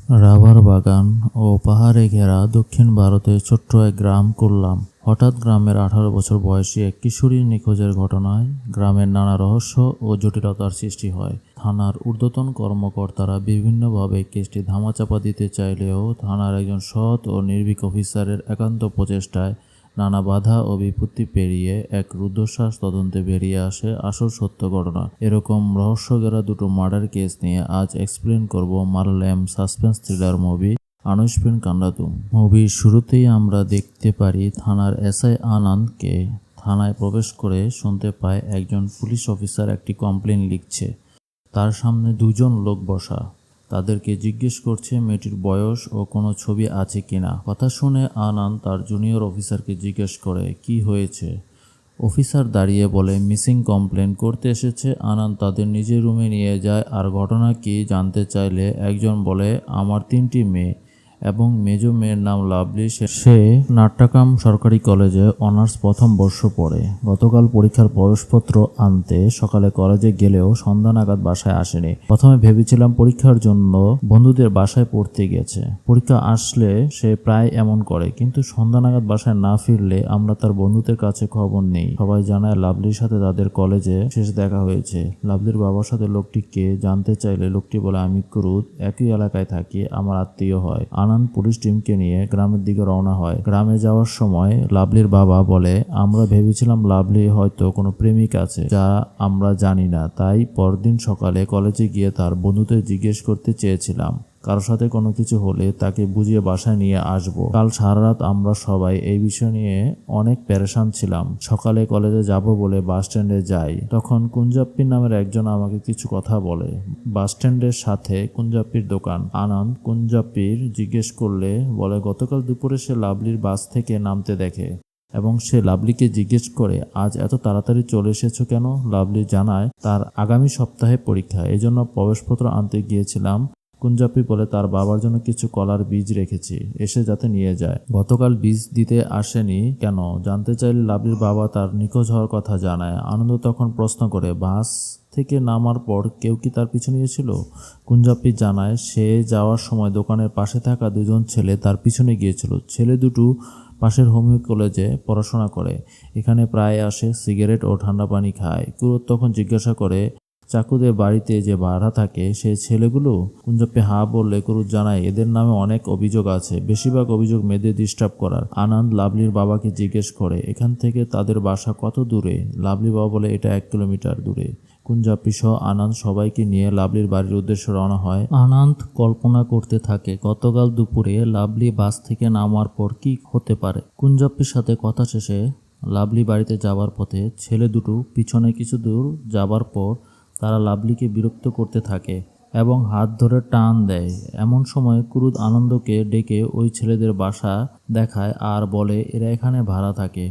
Rubber বাগান ও পাহাড়ে ঘেরা দক্ষিণ ভারতের ছোট্ট এক গ্রাম করলাম। হঠাৎ গ্রামের 18 বছর বয়সী এক কিশোরীর নিখোঁজের ঘটনায় গ্রামের নানা রহস্য ও জটিলতার সৃষ্টি হয়। থানার ঊর্ধ্বতন কর্মকর্তারা বিভিন্নভাবে কেসটি ধামাচাপা দিতে চাইলেও থানার একজন সৎ ও নির্ভীক অফিসারের একান্ত প্রচেষ্টায় নানা বাধা ও বিপত্তি পেরিয়ে এক রুদ্ধশ্বাস তদন্তে বেরিয়ে আসে আসল সত্য ঘটনা। এরকম রহস্যঘেরা দুটো মার্ডার কেস নিয়ে আজ এক্সপ্লেন করব মালয়ালম সাসপেন্স থ্রিলার মুভি আনুশপিন কান্ডাতুম। মুভির শুরুতেই আমরা দেখতে পারি থানার এসআই আনন্দকে থানায় প্রবেশ করে শুনতে পায় একজন পুলিশ অফিসার একটি কমপ্লেন লিখছে। তার সামনে দুজন লোক বসা, তাদেরকে জিজ্ঞেস করছে মেয়েটির বয়স ও কোনো ছবি আছে কিনা। কথা শুনে আনন্দ তার জুনিয়র অফিসারকে জিজ্ঞেস করে কি হয়েছে। অফিসার দাঁড়িয়ে বলে মিসিং কমপ্লেন করতে এসেছে। আনন্দ তাদের নিজের রুমে নিয়ে যায় আর ঘটনা কি জানতে চাইলে একজন বলে আমার 3টি মেয়ে এবং মেজো মেয়ের নাম লাভলি। সে নাট্টাকাম সরকারি কলেজে অনার্স প্রথম বর্ষ পড়ে। গতকাল পরীক্ষার প্রবেশপত্র আনতে সকালে কলেজে গেলেও সন্ধ্যা নাগাদ বাসায় আসেনি। প্রথমে ভেবেছিলাম পরীক্ষার জন্য বন্ধুদের বাসায় পড়তে গেছে। পরীক্ষা আসলে সে প্রায় এমন করে, কিন্তু সন্ধ্যা নাগাদ বাসায় না ফিরলে আমরা তার বন্ধুদের কাছে খবর নেই। সবাই জানায় লাভলির সাথে তাদের কলেজে শেষ দেখা হয়েছে। লাভলির বাবার সাথে লোকটি কে জানতে চাইলে লোকটি বলে আমি ক্রুদ, একই এলাকায় থাকি, আমার আত্মীয় হয়। আনন্দ পুলিশ টিমকে নিয়ে গ্রামের দিকে রওনা হয়। গ্রামে যাওয়ার সময় লাভলির বাবা বলে আমরা ভেবেছিলাম লাভলি হয়তো কোনো প্রেমিক আছে যা আমরা জানি না, তাই পরদিন সকালে কলেজে গিয়ে তার বন্ধুদের জিজ্ঞেস করতে চেয়েছিলাম কারোর সাথে কোনো কিছু হলে তাকে বুঝিয়ে বাসায় নিয়ে আসবো। কাল সারা রাত আমরা সবাই এই বিষয় নিয়ে অনেক পেরেশান ছিলাম। সকালে কলেজে যাব বলে বাস স্ট্যান্ডে যাই, তখন কুঞ্জাপ্পির নামের একজন আমাকে কিছু কথা বলে। বাস স্ট্যান্ডের সাথে কুঞ্জাপ্পির দোকান। আনন্দ কুঞ্জাপ্পির জিজ্ঞেস করলে বলে গতকাল দুপুরে সে লাভলির বাস থেকে নামতে দেখে এবং সে লাভলিকে জিজ্ঞেস করে আজ এত তাড়াতাড়ি চলে এসেছো কেন। লাভলি জানায় তার আগামী সপ্তাহে পরীক্ষা, এজন্য প্রবেশপত্র আনতে গিয়েছিলাম। কুঞ্জাপ্পি বলে তার বাবার জন্য কিছু কলার বীজ রেখেছি, এসে যাতে নিয়ে যায়। গতকাল বীজ দিতে আসেনি কেন জানতে চাইলে লাভলির বাবা তার নিখোঁজ হওয়ার কথা জানায়। আনন্দ তখন প্রশ্ন করে বাস থেকে নামার পর কেউ কি তার পিছু নিয়েছিল। কুঞ্জাপ্পি জানায় সে যাওয়ার সময় দোকানের পাশে থাকা দুজন ছেলে তার পিছনে গিয়েছিল। ছেলে দুটো পাশের হোমিও কলেজে পড়াশোনা করে, এখানে প্রায় আসে, সিগারেট ও ঠান্ডা পানি খায়। কুরুত তখন জিজ্ঞাসা করে চাকুদের বাড়িতে যে ভাড়া থাকে সেই ছেলেগুলো। কুঞ্জাপ্পি হা বললে কুরুত জানায় এদের নামে অনেক অভিযোগ আছে, বেশিরভাগ অভিযোগ মেয়েদের ডিস্টার্ব করার। আনন্দ লাভলির বাবাকে জিজ্ঞেস করে এখান থেকে তাদের বাসা কত দূরে। লাভলির বাবা বলে এটা 1 কিলোমিটার দূরে। কুঞ্জাপ্পি সহ আনন্দ সবাইকে নিয়ে লাভলির বাড়ির উদ্দেশ্যে রওনা হয়। আনন্দ কল্পনা করতে থাকে গতকাল দুপুরে লাভলি বাস থেকে নামার পর কি হতে পারে। কুঞ্জাপ্পির সাথে কথা শেষে লাভলি বাড়িতে যাবার পথে ছেলে দুটো পিছনে কিছু দূর যাবার পর তারা লাভলিকে বিরক্ত করতে থাকে এবং হাত ধরে টান দেয়। এমন সময় ক্রুদ আনন্দকে ডেকে ওই ছেলেদের বাসা দেখায় আর বলে এরা এখানে ভাড়া থাকে।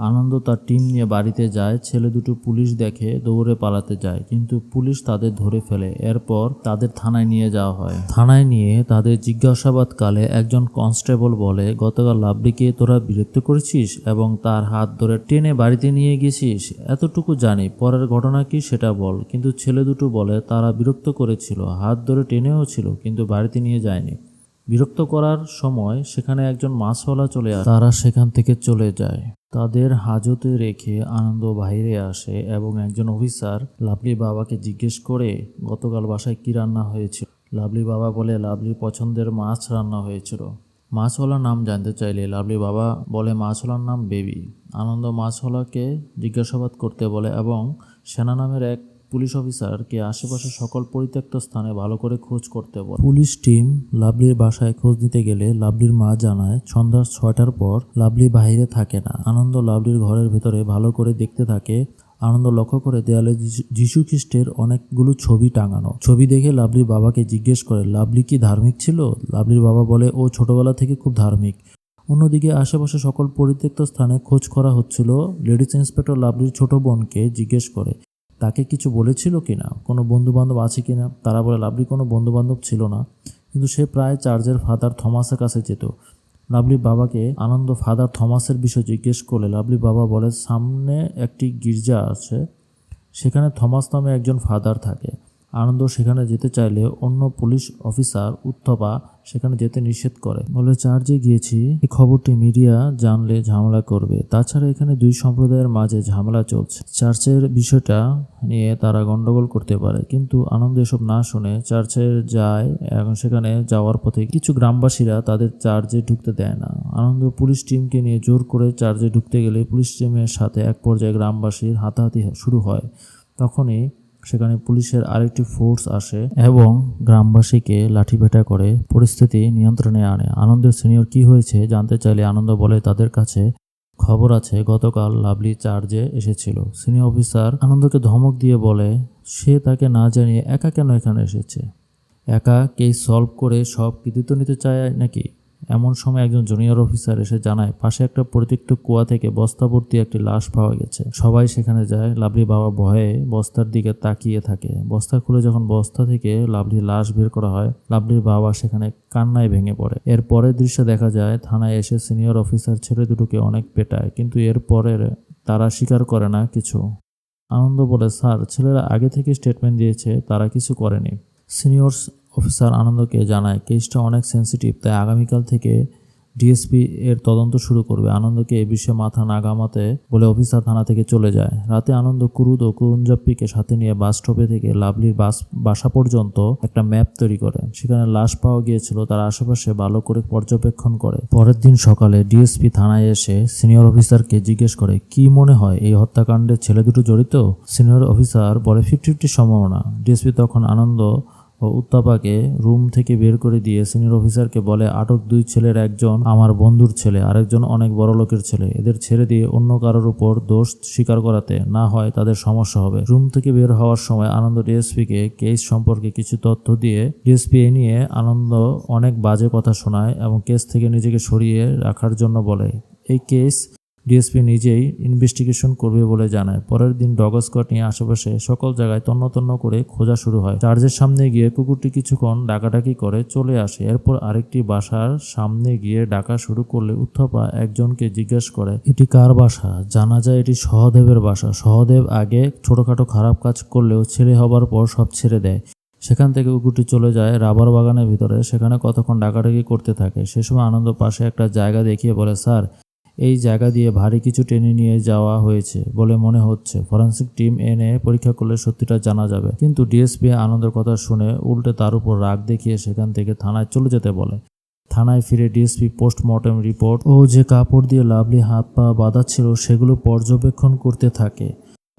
আনন্দ তার টিম নিয়ে বাড়িতে যায়। ছেলে দুটো পুলিশ দেখে দৌড়ে পালাতে যায়, কিন্তু পুলিশ তাদের ধরে ফেলে। এরপর তাদের থানায় নিয়ে যাওয়া হয়। থানায় নিয়ে তাদের জিজ্ঞাসাবাদকালে একজন কনস্টেবল বলে গতকাল লাভলিকে তোরা বিরক্ত করেছিস এবং তার হাত ধরে টেনে বাড়িতে নিয়ে গেছিস। এতটুকু জানি, পরের ঘটনা কি সেটা বল। কিন্তু ছেলে দুটো বলে তারা বিরক্ত করেছিল, হাত ধরে টেনেও ছিল, কিন্তু বাড়িতে নিয়ে যায়নি। বিরক্ত করার সময় সেখানে একজন মাছওয়ালা চলে আসে, তারা সেখান থেকে চলে যায়। তাদের হাজতে রেখে আনন্দ বাইরে আসে এবং একজন অফিসার লাভলির বাবাকে জিজ্ঞেস করে গতকাল বাসায় কি রান্না হয়েছিল। লাভলির বাবা বলে লাভলির পছন্দের মাছ রান্না হয়েছিল। মাছওয়ালার নাম জানতে চাইলে লাভলির বাবা বলে মাছওয়ালার নাম বেবি। আনন্দ মাছওয়ালাকে জিজ্ঞাসাবাদ করতে বলে এবং সেনা নামের এক পুলিশ অফিসারকে আশেপাশে সকল পরিত্যক্ত স্থানে ভালো করে খোঁজ করতে বলে। পুলিশ টিম লাভলির বাসায় খোঁজ নিতে গেলে লাভলির মা জানায় সন্ধ্যা 6টার পর লাভলি বাইরে থাকে না। আনন্দ লাভলির ঘরের ভেতরে ভালো করে দেখতে থাকে। আনন্দ লক্ষ্য করে দেয়ালে যীশু খ্রিস্টের অনেকগুলো ছবি টাঙানো। ছবি দেখে লাভলির বাবাকে জিজ্ঞেস করে লাভলি কি ধার্মিক ছিল। লাভলির বাবা বলে ও ছোটবেলা থেকে খুব ধার্মিক। অন্যদিকে আশেপাশে সকল পরিত্যক্ত স্থানে খোঁজ করা হচ্ছিল। লেডিস ইন্সপেক্টর লাভলির ছোট বোনকে জিজ্ঞেস করে তাকে কিছু বলেছিল কিনা, কোনো বন্ধু বান্ধব আছে কিনা। তারা বলে লাভলি কোনো বন্ধু বান্ধব ছিল না, কিন্তু সে প্রায় চার্চের ফাদার থমাসের কাছে যেত। লাভলির বাবাকে আনন্দ ফাদার থমাসের বিষয়ে জিজ্ঞেস করলে লাভলির বাবা বলে সামনে একটি গির্জা আছে, সেখানে থমাস নামে একজন ফাদার থাকে। আনন্দ সেখানে যেতে চাইলে অন্য পুলিশ অফিসার উত্তপা সেখানে যেতে নিষেধ করে, বলে চার্চে গিয়েছি, এই খবরটি মিডিয়া জানলে ঝামেলা করবে, তাছাড়া এখানে দুই সম্প্রদায়ের মাঝে ঝামেলা চলছে, চার্চের বিষয়টা নিয়ে তারা গন্ডগোল করতে পারে। কিন্তু আনন্দ এসব না শুনে চার্চে যায়। এখন সেখানে যাওয়ার পথে কিছু গ্রামবাসীরা তাদের চার্চে ঢুকতে দেয় না। আনন্দ পুলিশ টিমকে নিয়ে জোর করে চার্চে ঢুকতে গেলে পুলিশ টিমের সাথে এক পর্যায়ে গ্রামবাসীর হাতাহাতি শুরু হয়। তখনই সেখানে পুলিশের আরেকটি ফোর্স আসে এবং গ্রামবাসীকে লাঠিপেটা করে পরিস্থিতি নিয়ন্ত্রণে আনে। আনন্দের সিনিয়র কি হয়েছে জানতে চাইলে আনন্দ বলে তাদের কাছে খবর আছে গতকাল লাভলি চার্জে এসেছিল। সিনিয়র অফিসার আনন্দকে ধমক দিয়ে বলে সে তাকে না জানিয়ে একা কেন এখানে এসেছে, একা কেস সলভ করে সব কৃতিত্ব নিতে চায় নাকি। এমন সময় একজন জুনিয়র অফিসার এসে জানায় পাশে একটা পরিত্যক্ত কুয়া থেকে বস্তা ভর্তি একটি লাশ পাওয়া গেছে। সবাই সেখানে যায়। লাভলি বাবা ভয়ে বস্তার দিকে তাকিয়ে থাকে। বস্তা খুলে যখন বস্তা থেকে লাভলির লাশ বের করা হয়, লাভলির বাবা সেখানে কান্নায় ভেঙে পড়ে। এর পরের দৃশ্য দেখা যায় থানায় এসে সিনিয়র অফিসার ছেলে দুটোকে অনেক পেটায়, কিন্তু এর পরের তারা স্বীকার করে না কিছু। আনন্দ বলে স্যার ছেলেরা আগে থেকে স্টেটমেন্ট দিয়েছে তারা কিছু করেনি। সিনিয়র অফিসার আনন্দকে জানায় কেসটা অনেক সেন্সিটিভ, তাই আগামীকাল থেকে ডিএসপি এর তদন্ত শুরু করবে। আনন্দকে এ বিষয়ে মাথা না ঘামাতে বলে অফিসার থানা থেকে চলে যায়। রাতে আনন্দ কুরুদ ও কুরুঞ্জাপ্পিকে সাথে নিয়ে বাস স্টপে থেকে লাভলির বাসা পর্যন্ত একটা ম্যাপ তৈরি করে। সেখানে লাশ পাওয়া গিয়েছিল, তার আশেপাশে ভালো করে পর্যবেক্ষণ করে। পরের দিন সকালে ডিএসপি থানায় এসে সিনিয়র অফিসারকে জিজ্ঞেস করে কি মনে হয় এই হত্যাকাণ্ডে ছেলে দুটো জড়িত। সিনিয়র অফিসার বলে 50-50 সম্ভাবনা। ডিএসপি তখন আনন্দ ও উত্তাপাকে রুম থেকে বের করে দিয়ে সিনিয়র অফিসারকে বলে আটক দুই ছেলের একজন আমার বন্ধুর ছেলে, আরেকজন অনেক বড় লোকের ছেলে, এদের ছেড়ে দিয়ে অন্য কারোর উপর দোষ স্বীকার করাতে না হয় তাদের সমস্যা হবে। রুম থেকে বের হওয়ার সময় আনন্দ ডিএসপিকে কেস সম্পর্কে কিছু তথ্য দিয়ে ডিএসপি এ নিয়ে আনন্দ অনেক বাজে কথা শোনায় এবং কেস থেকে নিজেকে সরিয়ে রাখার জন্য বলে। এই কেস ডিএসপি নিজেই ইনভেস্টিগেশন করবে বলে জানায়। পরের দিন ডগ স্কোয়াড নিয়ে আশেপাশে সকল জায়গায় তন্ন করে খোঁজা শুরু হয়। চার্চের সামনে গিয়ে কুকুরটি কিছুক্ষণ ডাকাডাকি করে চলে আসে। এরপর আরেকটি বাসার সামনে গিয়ে ডাকা শুরু করলে উত্তপা একজনকে জিজ্ঞেস করে এটি কার বাসা। জানা যায় এটি সহদেবের বাসা। সহদেব আগে ছোটখাটো খারাপ কাজ করলেও ছেলে হবার পর সব ছেড়ে দেয়। সেখান থেকে কুকুরটি চলে যায় রাবার বাগানের ভিতরে, সেখানে কতক্ষণ ডাকাডাকি করতে থাকে। সে সময় আনন্দ পাশে একটা জায়গা দেখিয়ে বলে স্যার এই জায়গা দিয়ে ভারী কিছু টেনে নিয়ে যাওয়া হয়েছে বলে মনে হচ্ছে, ফরেন্সিক টিম এনে পরীক্ষা করলে সত্যিটা জানা যাবে। কিন্তু ডিএসপি আনন্দের কথা শুনে উল্টে তার উপর রাগ দেখিয়ে সেখান থেকে থানায় চলে যেতে বলে। থানায় ফিরে ডিএসপি পোস্টমর্টেম রিপোর্ট ও যে কাপড় দিয়ে লাভলি হাত পা বাঁধা ছিল সেগুলো পর্যবেক্ষণ করতে থাকে।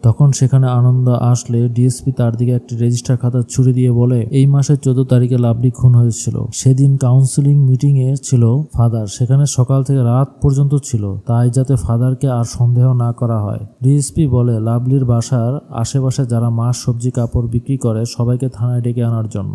তখন সেখানে আনন্দ আসলে ডিএসপি তার দিকে একটি রেজিস্টার খাতা ছুড়ে দিয়ে বলে এই মাসের 14 তারিখে লাভলি খুন হয়েছিল। সেদিন কাউন্সিলিং মিটিং এ ছিল ফাদার, সেখানে সকাল থেকে রাত পর্যন্ত ছিল, তাই যাতে ফাদারকে আর সন্দেহ না করা হয়। ডিএসপি বলে লাভলির বাসার আশেপাশে যারা মাছ সবজি কাপড় বিক্রি করে সবাইকে থানায় ডেকে আনার জন্য।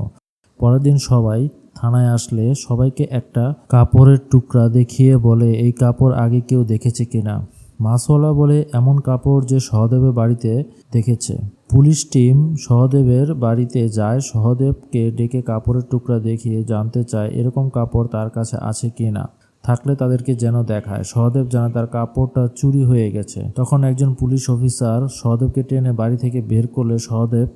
পরের দিন সবাই থানায় আসলে সবাইকে একটা কাপড়ের টুকরা দেখিয়ে বলে এই কাপড় আগে কেউ দেখেছে কিনা। মাছওয়ালা বলে এমন কাপড় যে সহদেবের বাড়িতে দেখেছে। পুলিশ টিম সহদেবের বাড়িতে যায়। সহদেবকে ডেকে কাপড়ের টুকরা দেখিয়ে জানতে চায় এরকম কাপড় তার কাছে আছে কিনা, থাকলে তাদেরকে যেন দেখায়। সহদেব জানে তার কাপড়টা চুরি হয়ে গেছে। তখন একজন পুলিশ অফিসার সহদেবকে টেনে বাড়ি থেকে বের করলে সহদেব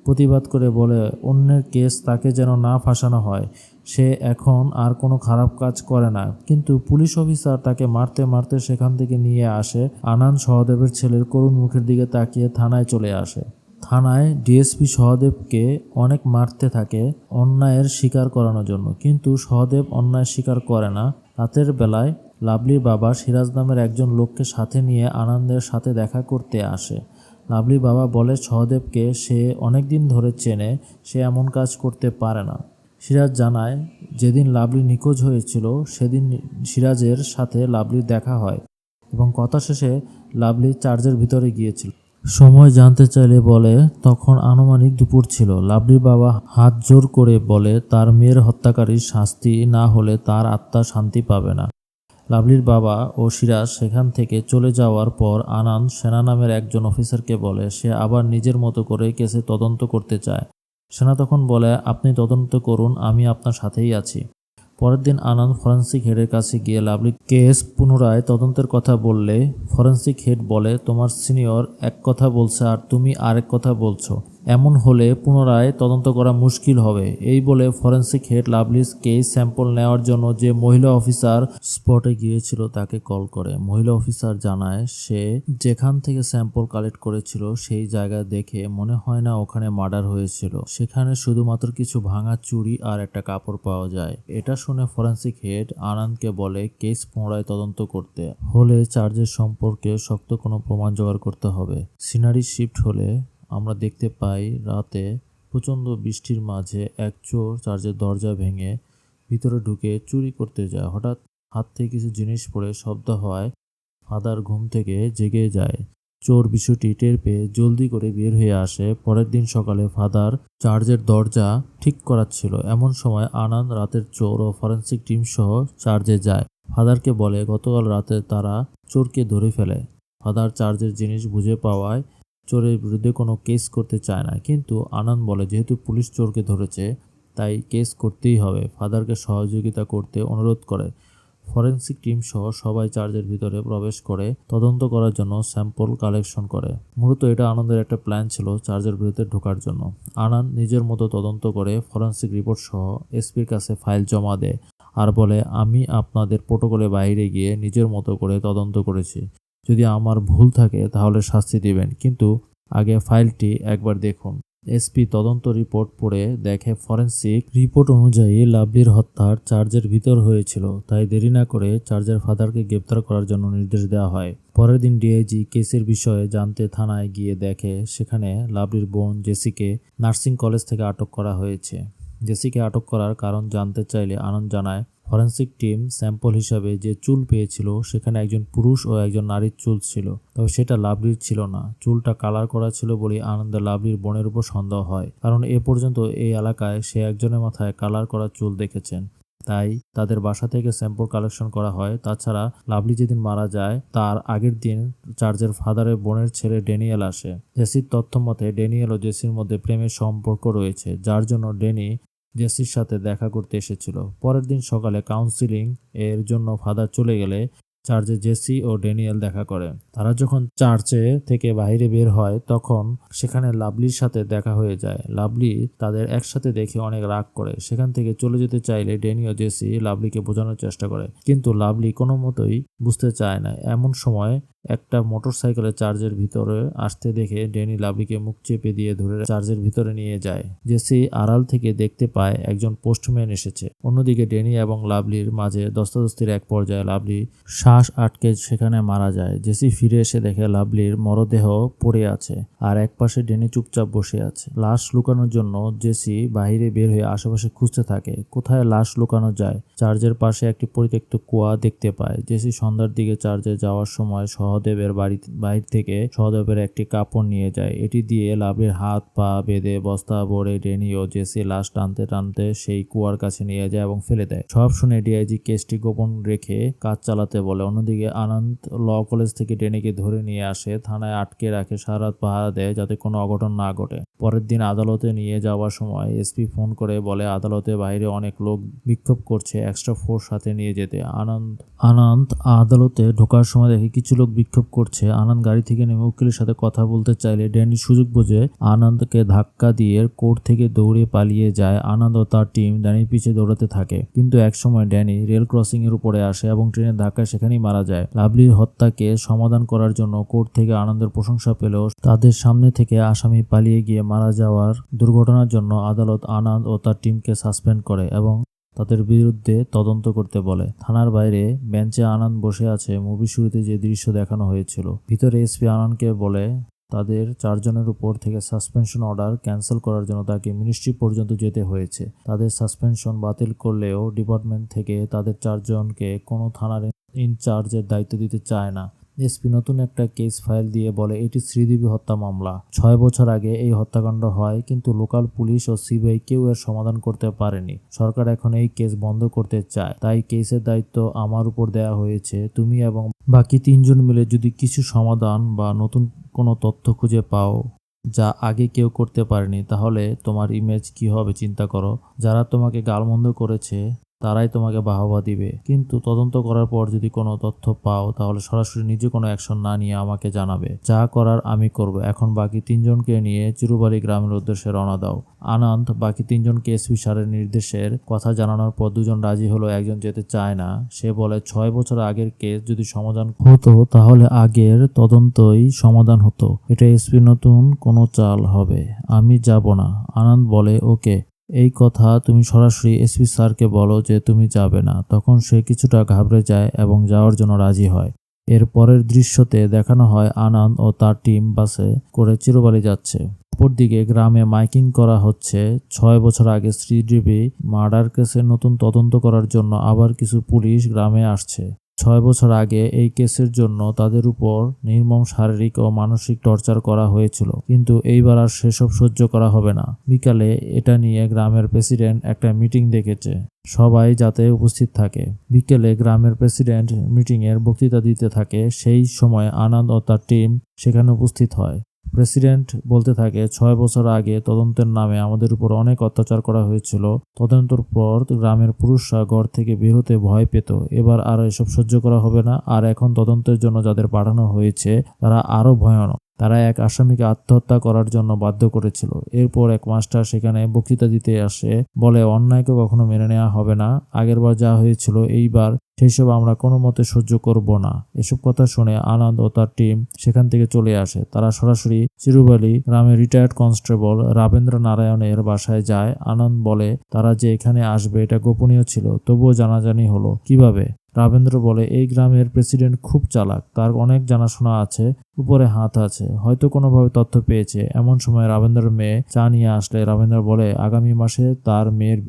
প্রতিবাদ করে বলে অন্যের কেস তাকে যেন না ফাঁসানো হয়, সে এখন আর কোনো খারাপ কাজ করে না। কিন্তু পুলিশ অফিসার তাকে মারতে মারতে সেখান থেকে নিয়ে আসে। আনন্দ সহদেবের ছেলের করুণ মুখের দিকে তাকিয়ে থানায় চলে আসে। থানায় ডিএসপি সহদেবকে অনেক মারতে থাকে অন্যায়ের স্বীকার করানোর জন্য, কিন্তু সহদেব অন্যায় স্বীকার করে না। রাতের বেলায় লাভলির বাবা সিরাজ নামের একজন লোককে সাথে নিয়ে আনন্দের সাথে দেখা করতে আসে। লাভলির বাবা বলে সহদেবকে সে অনেক দিন ধরে চেনে, সে এমন কাজ করতে পারে না। সিরাজ জানায় যেদিন লাভলি নিখোঁজ হয়েছিল সেদিন সিরাজের সাথে লাভলির দেখা হয় এবং কথা শেষে লাভলি চার্চের ভিতরে গিয়েছিল। সময় জানতে চাইলে বলে তখন আনুমানিক দুপুর ছিল। লাভলির বাবা হাত জোর করে বলে তার মেয়ের হত্যাকারীর শাস্তি না হলে তার আত্মা শান্তি পাবে না। লাভলির বাবা ও সিরাজ সেখান থেকে চলে যাওয়ার পর আনন্দ সেনা নামের একজন অফিসারকে বলে সে আবার নিজের মতো করে কেসে তদন্ত করতে চায়। সেনা তখন বলে আপনি তদন্ত করুন, আমি আপনার সাথেই আছি। পরের দিন আনন্দ ফরেন্সিক হেডের কাছে গিয়ে লাভলি কেস পুনরায় তদন্তের কথা বললে ফরেন্সিক হেড বলে তোমার সিনিয়র এক কথা বলছে আর তুমি আরেক কথা বলছো, এমন হলে পুনরায় তদন্ত করা মুশকিল হবে। এই বলে ফরেন্সিক হেড লাভলির কেস স্যাম্পল নেওয়ার জন্য যে মহিলা অফিসার স্পটে গিয়েছিল তাকে কল করে। মহিলা অফিসার জানায় সে যেখান থেকে স্যাম্পল কালেক্ট করেছিল সেই জায়গা দেখে মনে হয় না ওখানে মার্ডার হয়েছিল। সেখানে শুধুমাত্র কিছু ভাঙা চুড়ি আর একটা কাপড় পাওয়া যায়। এটা শুনে ফরেন্সিক হেড আনন্দকে বলে কেস পুনরায় তদন্ত করতে হলে চার্জের সম্পর্কে শক্ত কোনো প্রমাণ জোগাড় করতে হবে। সিনারি শিফট হলে আমরা দেখতে পাই রাতে প্রচণ্ড বৃষ্টির মাঝে এক চোর চার্চের দরজা ভেঙে ভিতরে ঢুকে চুরি করতে যায়। হঠাৎ হাত থেকে কিছু জিনিস পড়ে শব্দ হয়। ফাদার ঘুম থেকে জেগে যায়। চোর বিষয়টি টের পেয়ে জলদি করে বের হয়ে আসে। পরের দিন সকালে ফাদার চার্চের দরজা ঠিক করাচ্ছিল। এমন সময় আনন্দ রাতের চোর ও ফরেন্সিক টিম সহ চার্চে যায়। ফাদারকে বলে গতকাল রাতে তারা চোরকে ধরে ফেলে। ফাদার চার্চের জিনিস বুঝে পাওয়ায় চোরের বিরুদ্ধে কোনো কেস করতে চায় না, কিন্তু আনন্দ বলে যেহেতু পুলিশ চোরকে ধরেছে তাই কেস করতেই হবে। ফাদারকে সহযোগিতা করতে অনুরোধ করে। ফরেন্সিক টিম সহ সবাই চার্চের ভিতরে প্রবেশ করে তদন্ত করার জন্য স্যাম্পল কালেকশন করে। মূলত এটা আনন্দের একটা প্ল্যান ছিল চার্চের বিরুদ্ধে ঢোকার জন্য। আনন্দ নিজের মতো তদন্ত করে ফরেন্সিক রিপোর্ট সহ এসপির কাছে ফাইল জমা দেয় আর বলে আমি আপনাদের প্রোটোকলের বাইরে গিয়ে নিজের মতো করে তদন্ত করেছি। যদি আমার ভুল থাকে তাহলে শাস্তি দিবেন, কিন্তু আগে ফাইলটি একবার দেখুন। এসপি তদন্ত রিপোর্ট পড়ে দেখে ফরেন্সিক রিপোর্ট অনুযায়ী লাভলির হত্যার চার্জের ভিতর হয়েছিল। তাই দেরি না করে চার্জের ফাদারকে গ্রেপ্তার করার জন্য নির্দেশ দেওয়া হয়। পরের দিন ডিআইজি কেসের বিষয়ে জানতে থানায় গিয়ে দেখে সেখানে লাভলির বোন জেসিকে নার্সিং কলেজ থেকে আটক করা হয়েছে। জেসিকে আটক করার কারণ জানতে চাইলে আনন্দ জানায় ফরেন্সিক টিম স্যাম্পল হিসাবে যে চুল পেয়েছিল সেখানে একজন পুরুষ ও একজন নারীর চুল ছিল, তবে সেটা লাভলির ছিল না। চুলটা কালার করা ছিল বলে আনন্দের লাভলির বোনের উপর সন্দেহ হয়, কারণ এ পর্যন্ত এই এলাকায় সে একজনের মাথায় কালার করা চুল দেখেছেন। তাই তাদের বাসা থেকে স্যাম্পল কালেকশন করা হয়। তাছাড়া লাভলি যেদিন মারা যায় তার আগের দিন চার্চের ফাদারের বোনের ছেলে ড্যানিয়েল আসে। জেসির তথ্য মতে ড্যানিয়েল ও জেসির মধ্যে প্রেমের সম্পর্ক রয়েছে, যার জন্য ড্যানি জেসির সাথে দেখা করতে এসেছিল। পরের দিন সকালে কাউন্সিলিং এর জন্য ফাদার চলে গেলে চার্চে জেসি ও ড্যানিয়েল দেখা করে। তারা যখন চার্চে থেকে বাইরে বের হয় তখন সেখানে লাভলির সাথে দেখা হয়ে যায়। লাভলি তাদের একসাথে দেখে অনেক রাগ করে। সেখান থেকে চলে যেতে চাইলে ড্যানি ও জেসি লাভলিকে বোঝানোর চেষ্টা করে, কিন্তু লাভলি কোনো মতোই বুঝতে চায় না। এমন সময় একটা মোটরসাইকেলে চার্চের ভিতরে আসতে দেখে ড্যানি লাভলিকে মুখ চেপে দিয়ে ধরে চার্চের ভিতরে নিয়ে যায়। জেসি আড়াল থেকে দেখতে পায় একজন পোস্টম্যান এসেছে। অন্যদিকে ড্যানি এবং লাভলির মাঝে ধস্তাধস্তির এক পর্যায়ে লাভলি শ্বাস আটকে সেখানে মারা যায়। জেসি ফিরে এসে দেখে লাভলির মরদেহ পড়ে আছে আর একপাশে ড্যানি চুপচাপ বসে আছে। লাশ লুকানোর জন্য জেসি বাইরে বের হয়ে আশেপাশে খুঁজতে থাকে কোথায় লাশ লুকানো যায়। চার্চের পাশে একটি পরিত্যক্ত কুয়া দেখতে পায়। জেসি সন্ধ্যার দিকে চার্চে যাওয়ার সময় সহদেবের বাইর থেকে সহদেবের একটি কাপড় নিয়ে যায়। এটি দিয়ে লাভলির হাত পা বেঁধে বস্তা ভরে ড্যানি ও জেসি লাশ টানতে টানতে সেই কুয়ার কাছে নিয়ে যায় এবং ফেলে দেয়। সব শুনে ডিআইজি কেসটি গোপন রেখে কাজ চালাতে বলে। অন্যদিকে আনন্দ ল কলেজ থেকে ড্যানিকে ধরে নিয়ে আসে, থানায় আটকে রাখে, সারা রাত পাহারা দেয় যাতে কোনো অঘটন না ঘটে। পরের দিন আদালতে নিয়ে যাওয়ার সময় এসপি ফোন করে বলে আদালতের বাইরে অনেক লোক বিক্ষোভ করছে, এক্সট্রা ফোর্স সাথে নিয়ে যেতে। আনন্দ আদালতে ঢোকার সময় দেখে কিছু লোক বিক্ষোভ করছে। আনন্দ গাড়ি থেকে নেমে উকিলের সাথে কথা বলতে চাইলে ড্যানি সুযোগ বুঝে আনন্দকে ধাক্কা দিয়ে কোর্ট থেকে দৌড়ে পালিয়ে যায়। আনন্দ ও তার টিম ড্যানির পিছে দৌড়াতে থাকে, কিন্তু একসময় ড্যানি রেল ক্রসিং এর উপরে আসে এবং ট্রেনের ধাক্কায় সেখানেই মারা যায়। লাভলির হত্যাকে সমাধান করার জন্য কোর্ট থেকে আনন্দের প্রশংসা পেলেও তাদের সামনে থেকে আসামি পালিয়ে গিয়ে মারা যাওয়ার দুর্ঘটনার জন্য আদালত আনন্দ ও তার টিমকে সাসপেন্ড করে এবং তাদের বিরুদ্ধে তদন্ত করতে বলে। থানার বাইরে বেঞ্চে আনন্দ বসে আছে। মুভি শুরুতে যে দৃশ্য দেখানো হয়েছিল। ভিতরে এসপি আনন্দকে বলে তাদের চারজনের উপর থেকে সাসপেনশন অর্ডার ক্যান্সেল করার জন্য তাকে মিনিস্ট্রি পর্যন্ত যেতে হয়েছে। তাদের সাসপেনশন বাতিল করলেও ডিপার্টমেন্ট থেকে তাদের চারজনকে কোনো থানার ইনচার্জের দায়িত্ব দিতে চায় না। এসপি নতুন একটা কেস ফাইল দিয়ে বলে এটি শ্রীদেবী হত্যা মামলা। 6 বছর আগে এই হত্যাকাণ্ড হয়, কিন্তু লোকাল পুলিশ ও সিবিআই কেউ এর সমাধান করতে পারেনি। সরকার এখন এই কেস বন্ধ করতে চায়, তাই কেসের দায়িত্ব আমার উপর দেয়া হয়েছে। তুমি এবং বাকি 3 জন মিলে যদি কিছু সমাধান বা নতুন কোনো তথ্য খুঁজে পাও যা আগে কেউ করতে পারেনি, তাহলে তোমার ইমেজ কি হবে চিন্তা করো। যারা তোমাকে গালমন্দ করেছে তারাই তোমাকে বাহবা দিবে। কিন্তু তদন্ত করার পর যদি কোনো তথ্য পাও তাহলে সরাসরি নিজে কোনো অ্যাকশন না নিয়ে আমাকে জানাবে। যা করার আমি করব। এখন বাকি 3জনকে নিয়ে চিরুবাড়ি গ্রামের উদ্দেশ্যে রওনা দাও। আনন্দ বাকি 3জনকে এসপি স্যারের নির্দেশের কথা জানানোর পর 2জন রাজি হলো, একজন যেতে চায় না। সে বলে 6 বছর আগের কেস যদি সমাধান হতো তাহলে আগের তদন্তই সমাধান হতো। এটা এসপি নতুন কোনো চাল হবে। আমি যাব না। আনন্দ বলে ওকে, এই কথা তুমি সরাসরি এসপি স্যারকে বলো যে তুমি যাবে না। তখন সে কিছুটা ঘাবড়ে যায় এবং যাওয়ার জন্য রাজি হয়। এর পরের দৃশ্যতে দেখানো হয় আনন্দ ও তার টিম বাসে করে চিরবাড়ি যাচ্ছে। অপরদিকে গ্রামে মাইকিং করা হচ্ছে। 6 বছর আগে শ্রীদেবী মার্ডার কেসের নতুন তদন্ত করার জন্য আবার কিছু পুলিশ গ্রামে আসছে। 6 বছর আগে এই কেসের জন্য তাদের উপর নির্মম শারীরিক ও মানসিক টর্চার করা হয়েছিল, কিন্তু এইবার আর সেসব সহ্য করা হবে না। বিকালে এটা নিয়ে গ্রামের প্রেসিডেন্ট একটা মিটিং ডেকেছে, সবাই যাতে উপস্থিত থাকে। বিকেলে গ্রামের প্রেসিডেন্ট মিটিংয়ের বক্তৃতা দিতে থাকে। সেই সময় আনন্দ ও তার টিম সেখানে উপস্থিত হয়। প্রেসিডেন্ট বলতে থাকে, 6 বছর আগে তদন্তের নামে আমাদের উপর অনেক অত্যাচার করা হয়েছিল। তদন্তের পর গ্রামের পুরুষরা ঘর থেকে বের হতে ভয় পেত। এবার আর এসব সহ্য করা হবে না। আর এখন তদন্তের জন্য যাদের পাঠানো হয়েছে তারা আরো ভয়ানক। তারা এক আসামিকে আত্মহত্যা করার জন্য বাধ্য করেছিল। এরপর এক মাস্টার সেখানে বক্তৃতা দিতে আসে, বলে অন্যায়কে কখনো মেনে নেওয়া হবে না। আগেরবার যা হয়েছিল এইবার সেইসব আমরা কোনো মতে সহ্য করব না। এসব কথা শুনে আনন্দ ও তার টিম সেখান থেকে চলে আসে। তারা সরাসরি চিরুবাড়ি গ্রামের রিটায়ার্ড কনস্টেবল রাবেন্দ্র নারায়ণের বাসায় যায়। আনন্দ বলে তারা যে এখানে আসবে এটা গোপনীয় ছিল, তবুও জানাজানি হলো কিভাবে। রাবেন্দ্র বলে এই গ্রামের প্রেসিডেন্ট খুব চালাক, তার অনেক জানাশোনা আছে, উপরে হাত আছে, হয়তো কোনোভাবে তথ্য পেয়েছে। এমন সময় রাবেন্দ্রের মেয়ে চা নিয়ে আসলে রাবেন্দ্র বলে আগামী মাসে তার মেয়ের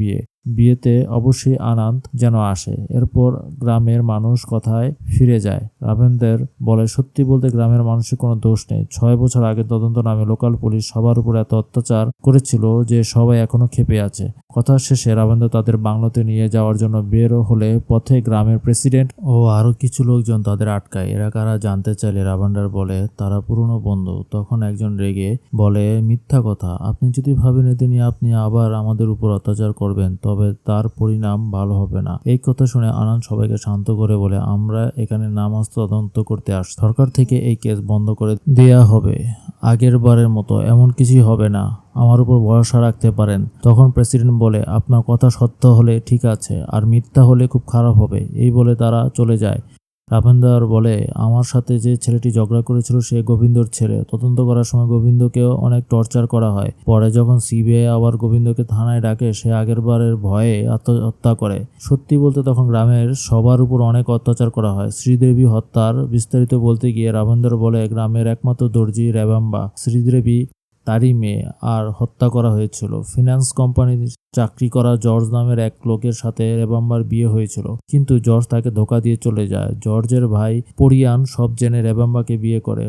বিয়েতে অবশ্যই আনন্দ যেন আসে। এরপর গ্রামের মানুষ কথায় ফিরে যায়। রাবেন্দ্র বলে সত্যি বলতে গ্রামের মানুষের কোনো দোষ নেই। 6 বছর আগে তদন্ত নামে লোকাল পুলিশ সবার উপর এত অত্যাচার করেছিল যে সবাই এখনো ক্ষেপে আছে। কথা শেষে রাবেন্দ্র তাদের বাংলোতে নিয়ে যাওয়ার জন্য বের হলে পথে গ্রামের প্রেসিডেন্ট ও আরো কিছু লোকজন তাদের আটকায়। এরা কারা জানতে চাইলে রাবেন্দ্র বলে তারা পুরনো বন্ধু। তখন একজন রেগে বলে মিথ্যা কথা, আপনি যদি ভাবেন এতে নিয়ে আপনি আবার আমাদের উপর অত্যাচার করবেন তবে তার পরিণাম ভালো হবে না। এই কথা শুনে আনন্দ সবাইকে শান্ত করে বলে আমরা এখানে নামাজ তদন্ত করতে আসছি, সরকার থেকে এই কেস বন্ধ করে দেয়া হবে। আগের বারের মতো এমন কিছুই হবে না, আমার উপর ভরসা রাখতে পারেন। তখন প্রেসিডেন্ট বলে আপনার কথা সত্য হলে ঠিক আছে, আর মিথ্যা হলে খুব খারাপ হবে। এই বলে তারা চলে যায়। রাবেন্দ্র বলে আমার সাথে যে ছেলেটি ঝগড়া করেছিল সে গোবিন্দর ছেলে। তদন্ত করার সময় গোবিন্দকেও অনেক টর্চার করা হয়। পরে যখন সিবিআই আবার গোবিন্দকে থানায় ডাকে সে আগের বারের ভয়ে আত্মহত্যা করে। সত্যি বলতে তখন গ্রামের সবার উপর অনেক অত্যাচার করা হয়। শ্রীদেবী হত্যার বিস্তারিত বলতে গিয়ে রাবেন্দ্র বলে গ্রামের একমাত্র দর্জি রেবাম্বা, শ্রীদেবী তারই মেয়ে, আর হত্যা করা হয়েছিল। ফিন্যান্স কোম্পানির চাকরি করা জর্জ নামের এক লোকের সাথে রেবাম্বার বিয়ে হয়েছিল, কিন্তু জর্জ তাকে ধোকা দিয়ে চলে যায়। জর্জের ভাই পরিয়ান সব জেনে রেবাম্বাকে বিয়ে করে।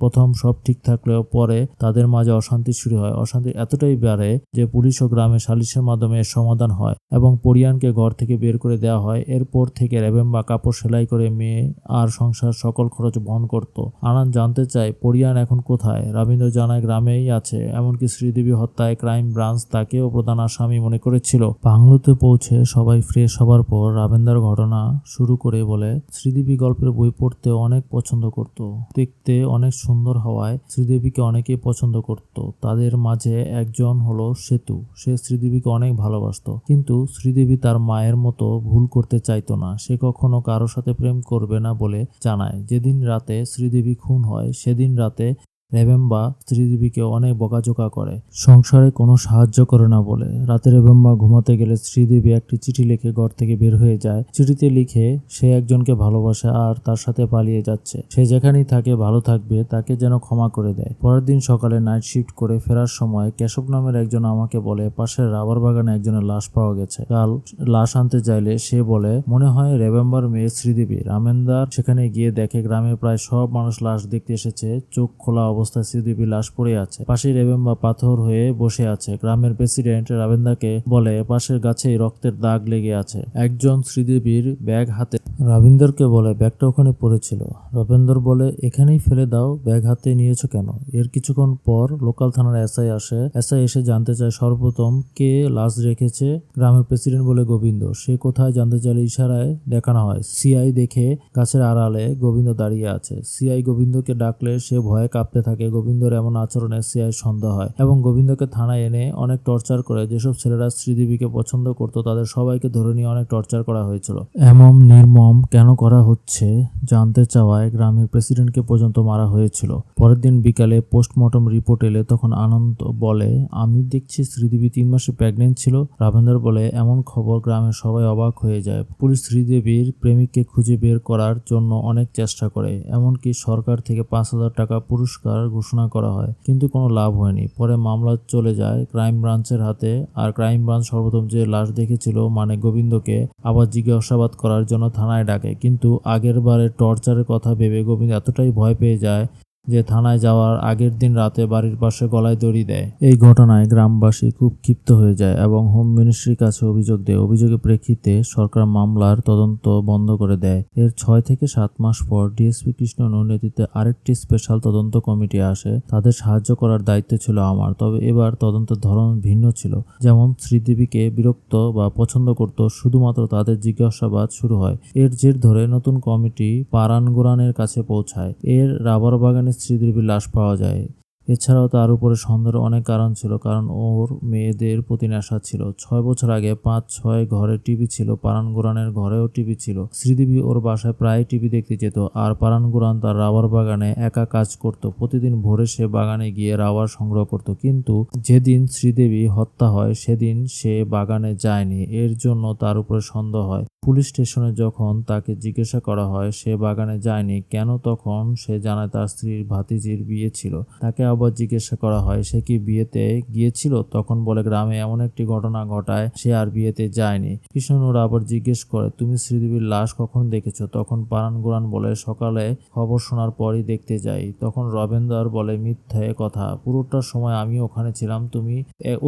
প্রথম সব ঠিক থাকলেও পরে তাদের মাঝে অশান্তি শুরু হয়। অশান্তি এতটাই বাড়ে যে পুলিশ ও গ্রামে সালিশের মাধ্যমে এর সমাধান হয় এবং পরিয়ানকে ঘর থেকে বের করে দেওয়া হয়। এরপর থেকে রেবাম্বা কাপড় সেলাই করে মেয়ে আর সংসার সকল খরচ বহন করত। আনন্দ জানতে চায় পরিয়ান এখন কোথায়। রাবেন্দ্র জানায় গ্রামেই আছে। এমনকি শ্রীদেবী হত্যায় ক্রাইম ব্রাঞ্চ তাকেও প্রধান আসামি মনে করেছিল। বাংলোতে পৌঁছে সবাই ফ্রেশ হবার পর রাবেন্দ্র ঘটনা শুরু করে বলে শ্রীদেবী গল্পের বই পড়তে অনেক পছন্দ করত, দেখতে অনেক সুন্দর হওয়ায় শ্রীদেবীকে অনেকেই পছন্দ করত। তাদের মাঝে একজন হলো সেতু। সে শ্রীদেবীকে অনেক ভালোবাসত, কিন্তু শ্রীদেবী তার মায়ের মতো ভুল করতে চাইতো না। সে কখনো কারোর সাথে প্রেম করবে না বলে জানায়। যেদিন রাতে শ্রীদেবী খুন হয় সেদিন রাতে রেবেম্বা শ্রীদেবীকে অনেক বকাঝকা করে, সংসারে কোনো সাহায্য করে না বলে। রাতে রেবেম্বা ঘুমাতে গেলে শ্রীদেবী একটি চিঠি লিখে ঘর থেকে বের হয়ে যায়। চিঠিতে লিখে সে একজনকে ভালোবাসে আর তার সাথে পালিয়ে যাচ্ছে। সে যেখানেই থাকে ভালো থাকবে, তাকে যেন ক্ষমা করে দেয়। পরের দিন সকালে নাইট শিফট করে ফেরার সময় কেশব নামের একজন আমাকে বলে পাশের রাবার বাগানে একজনের লাশ পাওয়া গেছে। কাল লাশ আনতে চাইলে সে বলে মনে হয় রেবেম্বার মেয়ে শ্রীদেবী। রামেন্দার সেখানে গিয়ে দেখে গ্রামের প্রায় সব মানুষ লাশ দেখতে এসেছে। চোখ খোলা অবস্থায় শ্রীদেবী লাশ পড়ে আছে। পাশে রেবেম্বা পাথর হয়ে বসে আছে। গ্রামের প্রেসিডেন্ট রাবেন্দাকে বলে পাশের গাছেই রক্তের দাগ লেগে আছে। একজন শ্রীদেবীর ব্যাগ হাতে রবীন্দ্রকে বলে ব্যাগটা ওখানে পড়েছিল। রবীন্দ্র বলে এখানেই ফেলে দাও, ব্যাগ হাতে নিয়েছো কেন? এর কিছুক্ষণ পর লোকাল থানার এসআই আসে। এসআই এসে জানতে চায় সর্বপ্রথম কে লাশ রেখেছে। গ্রামের প্রেসিডেন্ট বলে গোবিন্দ। সে কোথায় জানতে চাইলে ইশারায় দেখানো হয়। সিআই দেখে গাছের আড়ালে গোবিন্দ দাঁড়িয়ে আছে। সিআই গোবিন্দকে ডাকলে সে ভয়ে কাঁপতে থাকে। গোবিন্দর এমন আচরণে সিআই সন্দেহ হয় এবং গোবিন্দকে থানায় এনে অনেক টর্চার করে। যেসব ছেলেরা শ্রীদেবীকে পছন্দ করতো তাদের সবাইকে ধরে নিয়ে অনেক টর্চার করা হয়েছিল। এমন নির্মম কেন করা হচ্ছে জানতে চাওয়ায় গ্রামের প্রেসিডেন্টকে পর্যন্ত মারা হয়েছিল। পরের দিন বিকালে পোস্টমর্টম রিপোর্ট এলে তখন আনন্দ বলে আমি দেখছি শ্রীদেবী 3 মাসে প্রেগনেন্ট ছিল। রবীন্দ্র বলে এমন খবর গ্রামের সবাই অবাক হয়ে যায়। পুলিশ শ্রীদেবীর প্রেমিককে খুঁজে বের করার জন্য অনেক চেষ্টা করে, এমনকি সরকার থেকে 5,000 টাকা পুরস্কার ঘোষণা করা হয়, কিন্তু কোনো লাভ হয়নি। পরে মামলা চলে যায় ক্রাইম ব্রাঞ্চের হাতে। আর ক্রাইম ব্রাঞ্চ সর্বপ্রথম যে লাশ দেখেছিল মানে গোবিন্দকে আবার জিজ্ঞাসাবাদ করার জন্য থানায় ডাকে, কিন্তু আগের বারের টর্চারের কথা ভেবে গোবিন্দ এতটাই ভয় পেয়ে যায় যে থানায় যাওয়ার আগের দিন রাতে বাড়ির পাশে গলায় দড়ি দেয়। এই ঘটনায় গ্রামবাসী খুব ক্ষিপ্ত হয়ে যায় এবং হোম মিনিস্ট্রির কাছে অভিযোগ দেয়। অভিযোগের প্রেক্ষিতে সরকার মামলার তদন্ত বন্ধ করে দেয়। এর 6 থেকে 7 মাস পর ডিএসপি কৃষ্ণ নেতৃত্বে আরেকটি স্পেশাল তদন্ত কমিটি আসে। তাদের সাহায্য করার দায়িত্ব ছিল আমার, তবে এবার তদন্তের ধরন ভিন্ন ছিল। যেমন শ্রীদেবীকে বিরক্ত বা পছন্দ করত, শুধুমাত্র তাদের জিজ্ঞাসাবাদ শুরু হয়। এর জের ধরে নতুন কমিটি পারানগোরানের কাছে পৌঁছায়। এর রাবার বাগানে শ্রীদেবীর লাশ পাওয়া যায়। এছাড়াও তার উপরে সন্দেহের অনেক কারণ ছিল, কারণ ওর মেয়েদের প্রতি নেশা ছিল। 6 বছর আগে 5-6 ঘরে টিভি ছিল, পারানগোরানের ঘরেও টিভি ছিল। শ্রীদেবী ওর বাসায় প্রায় টিভি দেখতে যেত, আর পারানগোরান তার রাবার বাগানে একা কাজ করত। প্রতিদিন ভোরে সে বাগানে গিয়ে রাবার সংগ্রহ করত, কিন্তু যেদিন শ্রীদেবী হত্যা হয় সেদিন সে বাগানে যায়নি। এর জন্য তার উপরে সন্দেহ হয়। পুলিশ স্টেশনে যখন তাকে জিজ্ঞাসা করা হয় সে বাগানে যায়নি কেন, তখন সে জানায় তার স্ত্রীর ভাতিজির বিয়ে ছিল। তাকে আবার জিজ্ঞাসা করা হয় সে কি বিয়েতে গিয়েছিল, তখন বলে গ্রামে এমন একটি ঘটনা ঘটায় সে আর বিয়েতে যায়নি। কৃষ্ণনুর আবার জিজ্ঞেস করে তুমি শ্রীদেবীর লাশ কখন দেখেছো, তখন পারানগোরান বলে সকালে খবর শোনার পরই দেখতে যাই। তখন রবীন্দ্র বলে মিথ্যে কথা, পুরোটা সময় আমি ওখানে ছিলাম, তুমি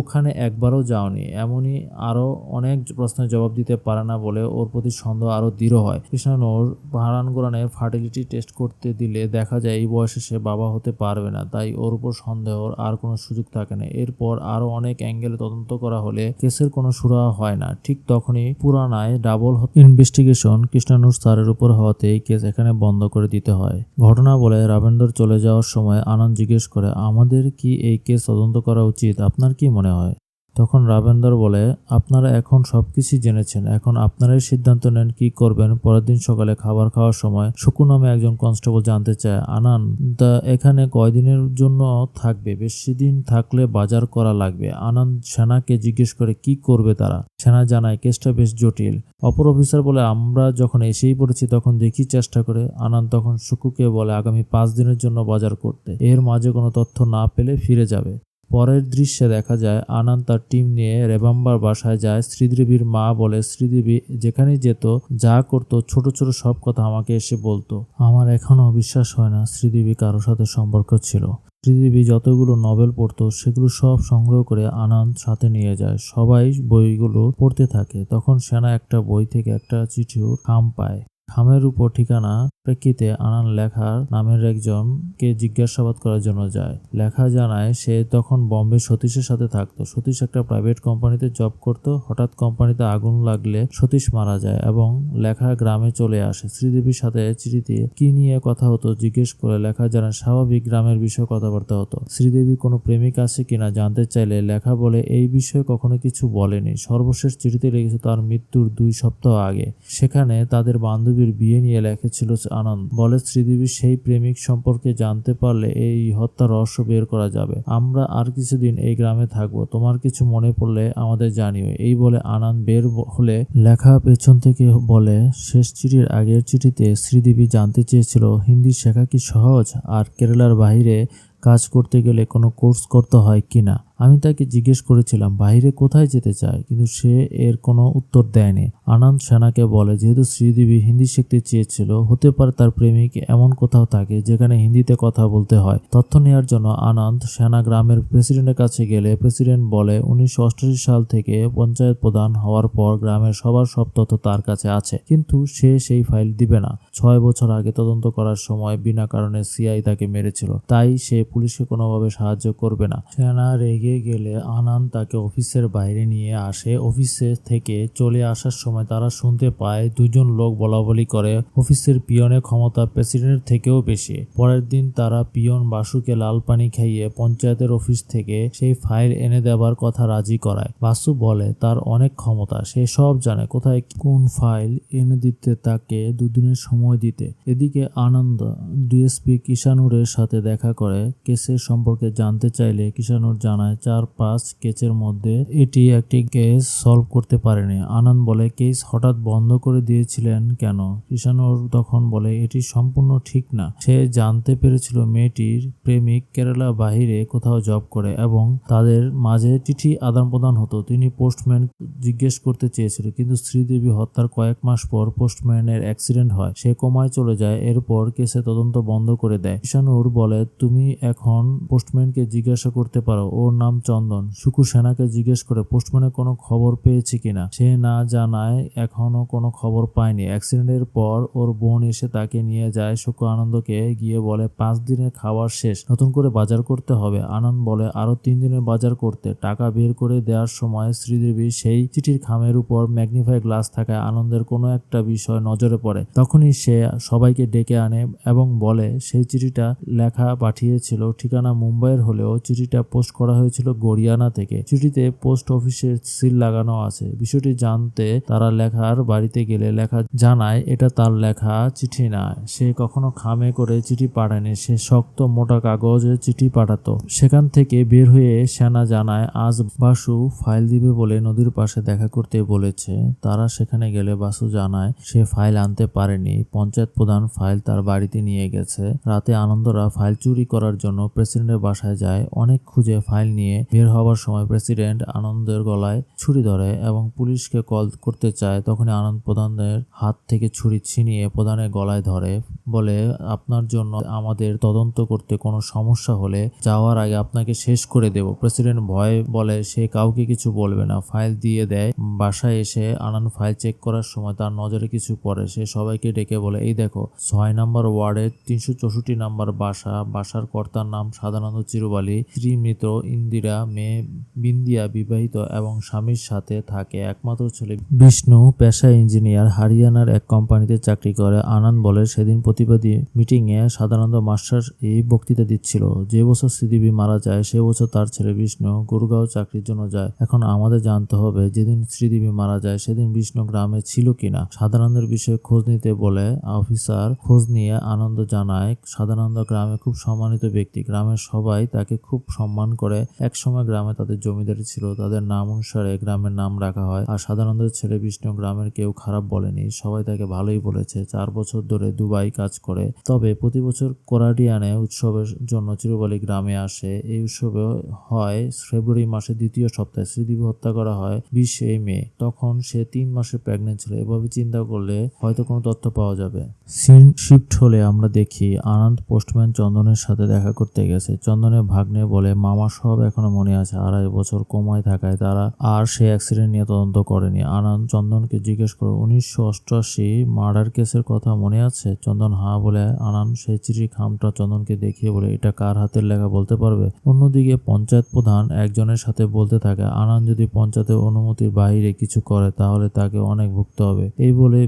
ওখানে একবারও যাওনি। এমনই আরো অনেক প্রশ্নের জবাব দিতে পারে না বলে ওর প্রতি সন্দেহ আরো দৃঢ় হয়। কৃষ্ণনুর পারানগোরানের ফার্টিলিটি টেস্ট করতে দিলে দেখা যায় এই বয়সে সে বাবা হতে পারবে না, তাই ওর উপর সন্দেহর আর কোনো সুযোগ থাকে না। এরপর আরো অনেক অ্যাঙ্গেলে তদন্ত করা হলে কেসের কোনো সুরাহা হয় না। ঠিক তখনই পুরানায় ডাবল ইনভেস্টিগেশন কৃষ্ণানুর স্যারের উপর হওয়াতে এই কেস এখানে বন্ধ করে দিতে হয়। ঘটনা বলে রবীন্দ্র চলে যাওয়ার সময় আনন্দ জিজ্ঞেস করে আমাদের কি এই কেস তদন্ত করা উচিত, আপনার কি মনে হয়? তখন রবীন্দ্র বলে আপনারা এখন সবকিছু জেনেছেন, এখন আপনারাই সিদ্ধান্ত নেন কি করবেন। পরের দিন সকালে খাবার খাওয়ার সময় শুকু নামে একজন কনস্টেবল জানতে চায় আনন্দ এখানে কয়দিনের জন্য থাকবে, বেশি দিন থাকলে বাজার করা লাগবে। আনন্দ সেনাকে জিজ্ঞেস করে কি করবে তারা। সেনা জানায় কেসটা বেশ জটিল। অপর অফিসার বলে আমরা যখন এসেই পড়েছি তখন দেখি চেষ্টা করে। আনন্দ তখন শুকুকে বলে আগামী 5 দিনের জন্য বাজার করতে, এর মাঝে কোনো তথ্য না পেলে ফিরে যাবে। পরের দৃশ্যে দেখা যায় আনন্দ তার টিম নিয়ে রেবাম্বার বাসায় যায়। শ্রীদেবীর মা বলে শ্রীদেবী যেখানেই যেত যা করতো ছোট ছোট সব কথা আমাকে এসে বলতো। আমার এখনো বিশ্বাস হয় না শ্রীদেবী কারোর সাথে সম্পর্ক ছিল। শ্রীদেবী যতগুলো নভেল পড়তো সেগুলো সব সংগ্রহ করে আনন্দ সাথে নিয়ে যায়। সবাই বইগুলো পড়তে থাকে। তখন সেনা একটা বই থেকে একটা চিঠির খাম পায়। খামের উপর ঠিকানা প্রেক্ষিতে আনন্দ লেখার নামের একজনকে জিজ্ঞাসাবাদ করার জন্য যায়। লেখা জানায় সে তখন বম্বে সতীশের সাথে থাকতো। সতীশ একটা প্রাইভেট কোম্পানিতে জব করত। হঠাৎ কোম্পানিতে আগুন লাগলে সতীশ মারা যায় এবং লেখা গ্রামে চলে আসে। শ্রীদেবীর সাথে চিঠিতে কি নিয়ে কথা হতো জিজ্ঞেস করে লেখা জানায় স্বাভাবিক গ্রামের বিষয়ে কথাবার্তা হতো। শ্রীদেবী কোনো প্রেমিক আছে কিনা জানতে চাইলে লেখা বলে এই বিষয়ে কখনো কিছু বলেনি। সর্বশেষ চিঠিতে লিখেছে তার মৃত্যুর 2 সপ্তাহ আগে। সেখানে তাদের বান্ধবীর বিয়ে নিয়ে লিখেছিল আনন্দ। বলে শ্রীদেবীর সেই প্রেমিক সম্পর্কে জানতে পারলে এই হত্যার রহস্য বের করা যাবে। আমরা আর কিছুদিন এই গ্রামে থাকবো, তোমার কিছু মনে পড়লে আমাদের জানিও। এই বলে আনন্দ বের হলে লেখা পেছন থেকে বলে শেষ চিঠির আগের চিঠিতে শ্রীদেবী জানতে চেয়েছিল হিন্দি শেখা কি সহজ, আর কেরালার বাইরে কাজ করতে গেলে কোনো কোর্স করতে হয় কিনা। আমি তাকে জিজ্ঞেস করেছিলাম বাইরে কোথায় যেতে চায়, কিন্তু সে এর কোনো উত্তর দেয়নি। আনন্দ সেনাকে বলে যেহেতু শ্রীদেবী হিন্দি শিখতে চেয়েছিল, হতে পারে তার প্রেমিক এমন কোথাও থাকে যেখানে হিন্দিতে কথা বলতে হয়। তথ্য নেওয়ার জন্য আনন্দ সেনা গ্রামের প্রেসিডেন্টের কাছে গেলে প্রেসিডেন্ট বলে 1988 সাল থেকে পঞ্চায়েত প্রধান হওয়ার পর গ্রামের সবার সব তথ্য তার কাছে আছে, কিন্তু সে সেই ফাইল দিবে না। 6 বছর আগে তদন্ত করার সময় বিনা কারণে সিআই তাকে মেরেছিল, তাই সে পুলিশকে কোনোভাবে সাহায্য করবে না। সেনা রেগে গেলে আনন্দ তাকে অফিসের বাইরে নিয়ে আসে। অফিসে থেকে চলে আসার সময় তারা শুনতে পায় দুজন লোক বলাবলি করে অফিসের পিয়নের ক্ষমতা প্রেসিডেন্টের থেকেও বেশি। পরের দিন তারা পিয়ন বাসুকে লাল পানি খাইয়ে পঞ্চায়েতের অফিস থেকে সেই ফাইল এনে দেবার কথা রাজি করায়। বাসু বলে তার অনেক ক্ষমতা, সে সব জানে, কোথায় কোন ফাইল এনে দিতে তাকে 2 দিনের সময় দিতে। এদিকে আনন্দ ডিএসপি কিষানুরের সাথে দেখা করে কেসের সম্পর্কে জানতে চাইলে কিষানুর জানায় 4-5 কেসের মধ্যে এটি একটি কেস সলভ করতে পারেনি। আনন্দ বলে কেস হঠাৎ বন্ধ করে দিয়েছিলেন কেন? কিষানুর তখন বলে এটি সম্পূর্ণ ঠিক না। সে জানতে পেরেছিল মেয়েটির প্রেমিক কেরালা বাহিরে কোথাও জব করে এবং তাদের মাঝে চিঠি আদান প্রদান হতো। তিনি পোস্টম্যান জিজ্ঞেস করতে চেয়েছিল, কিন্তু শ্রীদেবী হত্যার কয়েক মাস পর পোস্টম্যানের অ্যাক্সিডেন্ট হয়, সে কোমায় চলে যায়। এরপর কেসে তদন্ত বন্ধ করে দেয়। কিষানুর বলে তুমি এখন পোস্টম্যানকে জিজ্ঞাসা করতে পারো, ওর নাম চন্দন। সুকু সেনাকে জিজ্ঞেস করে পোস্টম্যানের কোনো খবর পেয়েছে কিনা। সে না জানায় এখনো কোনো খবর পায়নি। অ্যাক্সিডেন্টের পর ওর বোন এসে তাকে নিয়ে যায়। সুকু আনন্দকে গিয়ে বলে 5 দিনের খাবার শেষ, নতুন করে বাজার করতে হবে। আনন্দ বলে আরো 3 দিনের বাজার করতে। টাকা বের করে দেওয়ার সময় শ্রীদেবী সেই চিঠির খামের উপর ম্যাগনিফাই গ্লাস থাকায় আনন্দের কোনো একটা বিষয় নজরে পড়ে। তখনই সে সবাইকে ডেকে আনে এবং বলে সেই চিঠিটা লেখা পাঠিয়েছিল ঠিকানা মুম্বাইয়ের হলেও চিঠিটা পোস্ট করা হয়েছিল গড়িয়ানা থেকে। চিঠিতে পোস্ট অফিসের সিল লাগানো আছে। বিষয়টি জানতে তারা লেখার বাড়িতে গেলে লেখা জানায় এটা তার লেখা চিঠি না, সে কখনো খামে করে চিঠি পাঠায়নি, সে শক্ত মোটা কাগজে চিঠি পাঠাতো। সেখান থেকে বের হয়ে সেনা জানায় আজ বাসু ফাইল দিবে বলে নদীর পাশে দেখা করতে বলেছে। তারা সেখানে গেলে বাসু জানায় সে ফাইল আনতে পারেনি, পঞ্চায়েত প্রধান ফাইল তার বাড়িতে নিয়ে গেছে। রাতে আনন্দরা ফাইল চুরি করার জন্য প্রেসিডেন্টের বাসায় যায়। অনেক খুঁজে ফাইল নিয়ে বের হওয়ার সময় প্রেসিডেন্ট আনন্দের গলায় ছুরি ধরে এবং পুলিশকে কল করতে চায়। তখনই আনন্দ প্রধানের হাত থেকে ছুরি ছিনিয়ে প্রধানের গলায় ধরে, বলে আপনার জন্য আমাদের তদন্ত করতে কোনো সমস্যা হলে যাওয়ার আগে আপনাকে শেষ করে দেব। প্রেসিডেন্ট ভয়ে বলে সে কাউকে কিছু বলবে না। ফাইল দিয়ে দেয়। বাসায় এসে আনন্দ ফাইল চেক করার সময় তার নজরে কিছু পড়ে। সে সবাইকে ডেকে বলে এই দেখো 6 নম্বর ওয়ার্ডের 364 নম্বর বাসা। বাসার কর্তার নাম সাদানন্দ চিরবালি, স্ত্রী মৃত ইন্দিরা, মেয়ে বিন্দিয়া বিবাহিত এবং স্বামীর সাথে থাকে। একমাত্র ছেলে বিষ্ণু পেশায় ইঞ্জিনিয়ার, হরিয়ানার এক কোম্পানিতে চাকরি করে। আনন্দ বলে সেদিন প্রতিবাদী মিটিংয়ে সাদানন্দ মাস্টার এই বক্তৃতা দিচ্ছিল। যে বছর শ্রীদেবী মারা যায় সে বছর তার ছেলে বিষ্ণু গুরগাঁও চাকরির জন্য যায়। এখন আমাদের জানতে হবে যেদিন শ্রীদেবী মারা যায় সেদিন বিষ্ণু গ্রামে ছিল কিনা। সাদানন্দের বিষয়ে খোঁজ নিতে বলে অফিসার খোঁজ নিয়ে আনন্দ জানায় সাদানন্দ গ্রামে খুব সম্মানিত ব্যক্তি, গ্রামের সবাই তাকে খুব সম্মান করে। একসময় গ্রামে তাদের জমিদারি ছিল, তাদের নাম অনুসারে গ্রামের নাম রাখা হয়। আর সাদানন্দের ছেলে বিষ্ণু গ্রামের কেউ খারাপ বলেনি, সবাই তাকে ভালোই বলেছে। 4 বছর ধরে দুবাই কাজ করে। তবে প্রতি বছর কোরাডিয়ানে উৎসবের জন্য চিরবালি গ্রামে আসে। এই উৎসবে হয় ফেব্রুয়ারি মাসের 2য় সপ্তাহে। শ্রীদেবী হত্যা করা হয় 20 মে। তখন সে 3 মাসের প্রেগনেন্ট ছিল। এভাবে চিন্তা করলে হয়তো কোনো তথ্য পাওয়া যাবে। সিন শিফট হলে আমরা দেখি আনন্দ পোস্টম্যান চন্দনের সাথে দেখা করতে গেছে। চন্দনের ভাগ্নে বলে মামা সব এখনো মনে আছে, 2.5 বছর কোমায় থাকায় তারা আর সে অ্যাক্সিডেন্ট নিয়ে তদন্ত করেনি। আনন্দ চন্দনকে জিজ্ঞেস করে 1988 মার্ডার কেসের কথা মনে আছে? চন্দন হ্যাঁ বলে। আনন্দ সেই চিঠির খামটা চন্দনকে দেখিয়ে বলে এটা কার হাতের লেখা বলতে পারবে? অন্যদিকে পঞ্চায়েত প্রধান একজনের সাথে বলতে থাকে আনন্দ যদি পঞ্চায়েতের অনুমতির বাইরে কিছু করে তাহলে তাকে অনেক ভুগতে হবে। এই বলে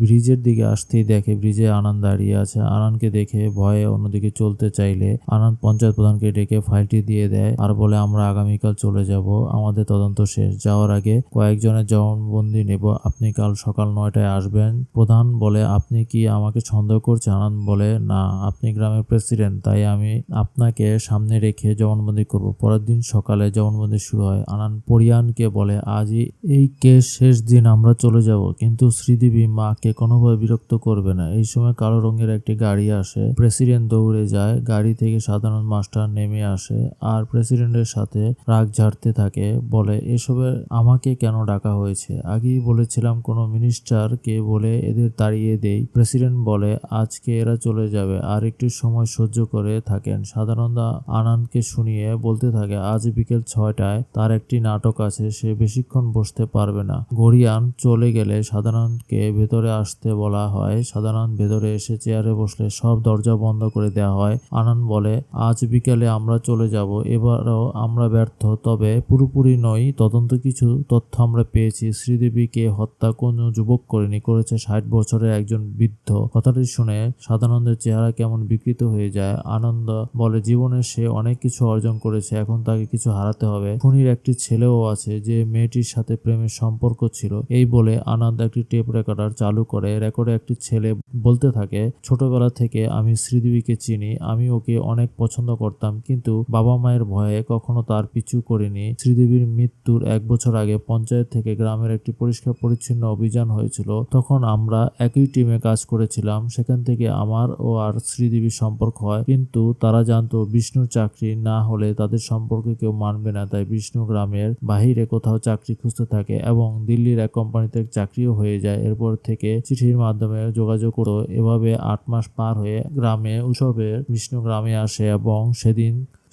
ব্রিজের দিকে আসতেই দেখে ব্রিজে আনন্দ দাঁড়িয়ে আছে। আনন্দকে দেখে ভয়ে অন্যদিকে চলতে চাইলে আনন্দ পঞ্চায়েত প্রধানকে ডেকে ফাইলটি দিয়ে দেয় আর বলে আমরা আগামীকাল চলে যাব, আমাদের তদন্ত শেষ। যাওয়ার আগে কয়েকজনের জবানবন্দি নেব, আপনি কাল সকাল 9টায় আসবেন। প্রধান বলে আপনি কি আমাকে সন্দেহ করছেন? আনন্দ বলে না, আপনি গ্রামের প্রেসিডেন্ট, তাই আমি আপনাকে সামনে রেখে জবানবন্দি করব। পরের দিন সকালে জবানবন্দি শুরু হয়। আনন্দ পরিয়ানকে বলে আজই এই কেস শেষ দিন, আমরা চলে যাব, কিন্তু শ্রীদেবী মাকে কোনোভাবে বিরক্ত করবে না। এই সময় কালো রঙের একটি গাড়ি আসে। প্রেসিডেন্ট দৌড়ে যায়। গাড়ি থেকে সাধারণ মাস্টার নেমে আসে আর প্রেসিডেন্ট প্রেসিডেন্টের সাথে রাগ ঝাড়তে থাকে, বলে এসবে আমাকে কেন ডাকা হয়েছে, আগেই বলেছিলাম কোনো মিনিস্টারকে বলে এদের তাড়িয়ে দেই। প্রেসিডেন্ট বলে আজকে এরা চলে যাবে, আর একটু সময় সহ্য করে থাকেন। সাদানন্দ আনন্দকে শুনিয়ে বলতে থাকে আজ বিকেল 6টায় তার একটি নাটক আছে, সে বেশিক্ষণ বসতে পারবে না। গড়িয়ান চলে গেলে সাদানন্দকে ভেতরে আসতে বলা হয়। সাদানন্দ ভেতরে এসে চেয়ারে বসলে সব দরজা বন্ধ করে দেওয়া হয়। আনন্দ বলে আজ বিকেলে আমরা চলে যাব, এবারও আমরা ব্যর্থ, তবে পুরোপুরি নই। তদন্ত কিছু তথ্য আমরা পেয়েছি, শ্রীদেবীকে হত্যা কোনো যুবক করেনি, করেছে 60 বছরের একজন বৃদ্ধ। কথাটি শুনে সাদানন্দের চেহারা কেমন বিকৃত হয়ে যায়। আনন্দ বলে জীবনে সে অনেক কিছু অর্জন করেছে, এখন তাকে কিছু হারাতে হবে। খুনির একটি ছেলেও আছে যে মেয়েটির সাথে প্রেমের সম্পর্ক ছিল। এই বলে আনন্দ একটি টেপ রেকর্ডার চালু করে। রেকর্ডে একটি ছেলে বলতে থাকে ছোটবেলা থেকে আমি শ্রীদেবীকে চিনি, আমি ওকে অনেক পছন্দ করতাম, কিন্তু বাবা মায়ের ভয়ে কখনো তার পিছু করিনি। শ্রীদেবীর মৃত্যুর 1 বছর আগে পঞ্চায়েত থেকে গ্রামের একটি পরিষ্কার পরিচ্ছন্ন অভিযান হয়েছিল, তখন আমরা একই টিমে কাজ করেছিলাম। সেখান থেকে আমার ও আর শ্রীদেবীর সম্পর্ক হয়, কিন্তু তারা জানতো বিষ্ণুর চাকরি না হলে তাদের সম্পর্কে কেউ মানবে না, তাই বিষ্ণু গ্রামের বাহিরে কোথাও চাকরি খুঁজতে থাকে এবং দিল্লির এক কোম্পানিতে চাকরিও হয়ে যায়। এরপর থেকে চিঠির মাধ্যমে যোগাযোগ করতো। এভাবে 8 মাস পার হয়ে গ্রামে উৎসবে বিষ্ণু গ্রামে আসে এবং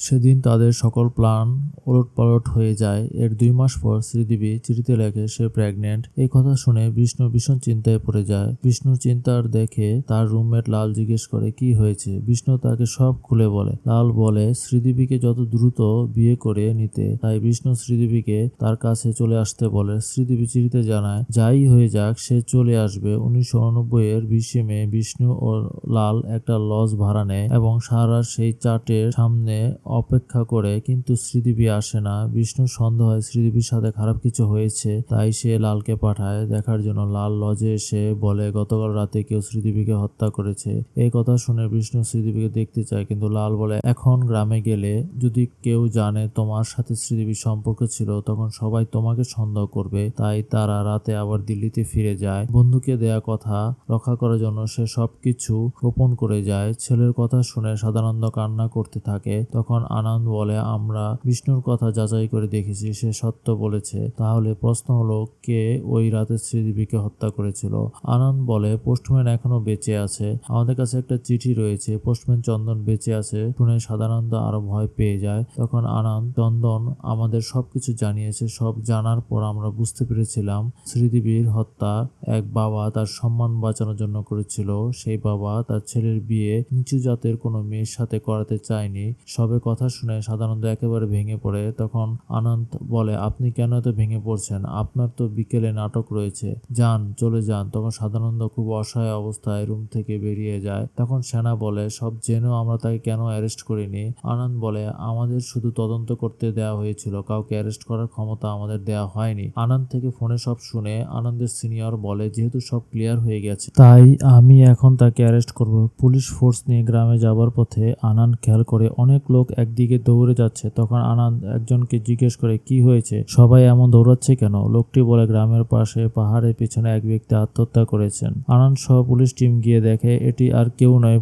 সেদিন তাদের সকল প্ল্যান ওলটপালট হয়ে যায়। এর 2 মাস পর শ্রীদেবী চিঠিতে লেখে সে প্রেগনেন্ট। এই কথা শুনে বিষ্ণু ভীষণ চিন্তায় পড়ে যায়। বিষ্ণুর চিন্তার দেখে তার রুমমেট লাল জিজ্ঞেস করে কি হয়েছে। বিষ্ণু তাকে সব খুলে বলে। লাল বলে শ্রীদেবীকে যত দ্রুত বিয়ে করে নিতে, তাই বিষ্ণু শ্রীদেবীকে তার কাছে চলে আসতে বলে। শ্রীদেবী চিঠিতে জানায় যাই হয়ে যাক সে চলে আসবে। 1989 এর 20 মে বিষ্ণু ও লাল একটা লজ ভাড়া নেয় এবং সারা সেই চার্টের সামনে অপেক্ষা করে, কিন্তু শ্রীদেবী আসে না। বিষ্ণুর সন্দেহ হয় শ্রীদেবীর সাথে খারাপ কিছু হয়েছে, তাই সে লালকে পাঠায় দেখার জন্য। লাল লজে এসে বলে গতকাল রাতে কেউ শ্রীদেবীকে হত্যা করেছে। এই কথা শুনে বিষ্ণু শ্রীদেবীকে দেখতে চায়, কিন্তু লাল বলে এখন গ্রামে গেলে যদি কেউ জানে তোমার সাথে শ্রীদেবীর সম্পর্ক ছিল, তখন সবাই তোমাকে সন্দেহ করবে, তাই তারা রাতে আবার দিল্লিতে ফিরে যায়। বন্ধুকে দেয়া কথা রক্ষা করার জন্য সে সবকিছু গোপন করে যায়। ছেলের কথা শুনে সাদানন্দ কান্না করতে থাকে। তখন আনন্দ বলে আমরা বিষ্ণুর কথা যাচাই করে দেখেছি, সে সত্য বলেছে। তাহলে প্রশ্ন হলো কে ওই রাতে শ্রীদেবীকে হত্যা করেছিল। আনন্দ বলে পোস্টম্যান এখনো বেঁচে আছে, আমাদের কাছে একটা চিঠি রয়েছে, পোস্টম্যান চন্দন বেঁচে আছে। শুনে সাদানন্দ আরো ভয় পেয়ে যায়। তখন আনন্দ চন্দন আমাদের সবকিছু জানিয়েছে, সব জানার পর আমরা বুঝতে পেরেছিলাম শ্রীদেবীর হত্যা এক বাবা তার সম্মান বাঁচানোর জন্য করেছিল। সেই বাবা তার ছেলের বিয়ে নিচু জাতের কোনো মেয়ের সাথে করাতে চায়নি। সবে কথা শুনে সাদানন্দ একেবারে ভেঙে পড়ে। তখন আনন্দ বলে আপনি কেন এত ভেঙে পড়ছেন, আপনার তো বিকেলে নাটক রয়েছে, যান চলে যান। তখন সাদানন্দ খুব অসহায় অবস্থায় রুম থেকে বেরিয়ে যায়। তখন সেনা বলে সব জেনেও আমরা তাকে কেন অ্যারেস্ট করিনি। আনন্দ বলে আমাদের শুধু তদন্ত করতে দেওয়া হয়েছিল, কাউকে অ্যারেস্ট করার ক্ষমতা আমাদের দেওয়া হয়নি। আনন্দ থেকে ফোনে সব শুনে আনন্দের সিনিয়র বলে যেহেতু সব ক্লিয়ার হয়ে গেছে, তাই আমি এখন তাকে অ্যারেস্ট করব। পুলিশ ফোর্স নিয়ে গ্রামে যাবার পথে আনন্দ খেয়াল করে অনেক লোক একদিকে দৌড়ে যাচ্ছে। তখন আনন্দ একজনকে জিজ্ঞেস করে কি হয়েছে, সবাই এমন দৌড়াচ্ছে কেন। লোকটি বলে গ্রামের পাশে পাহাড়ের পিছনে এক ব্যক্তি আত্মহত্যা করেছেন। আনন্দ সহ পুলিশ টিম গিয়ে দেখে এটি আর কেউ নয়,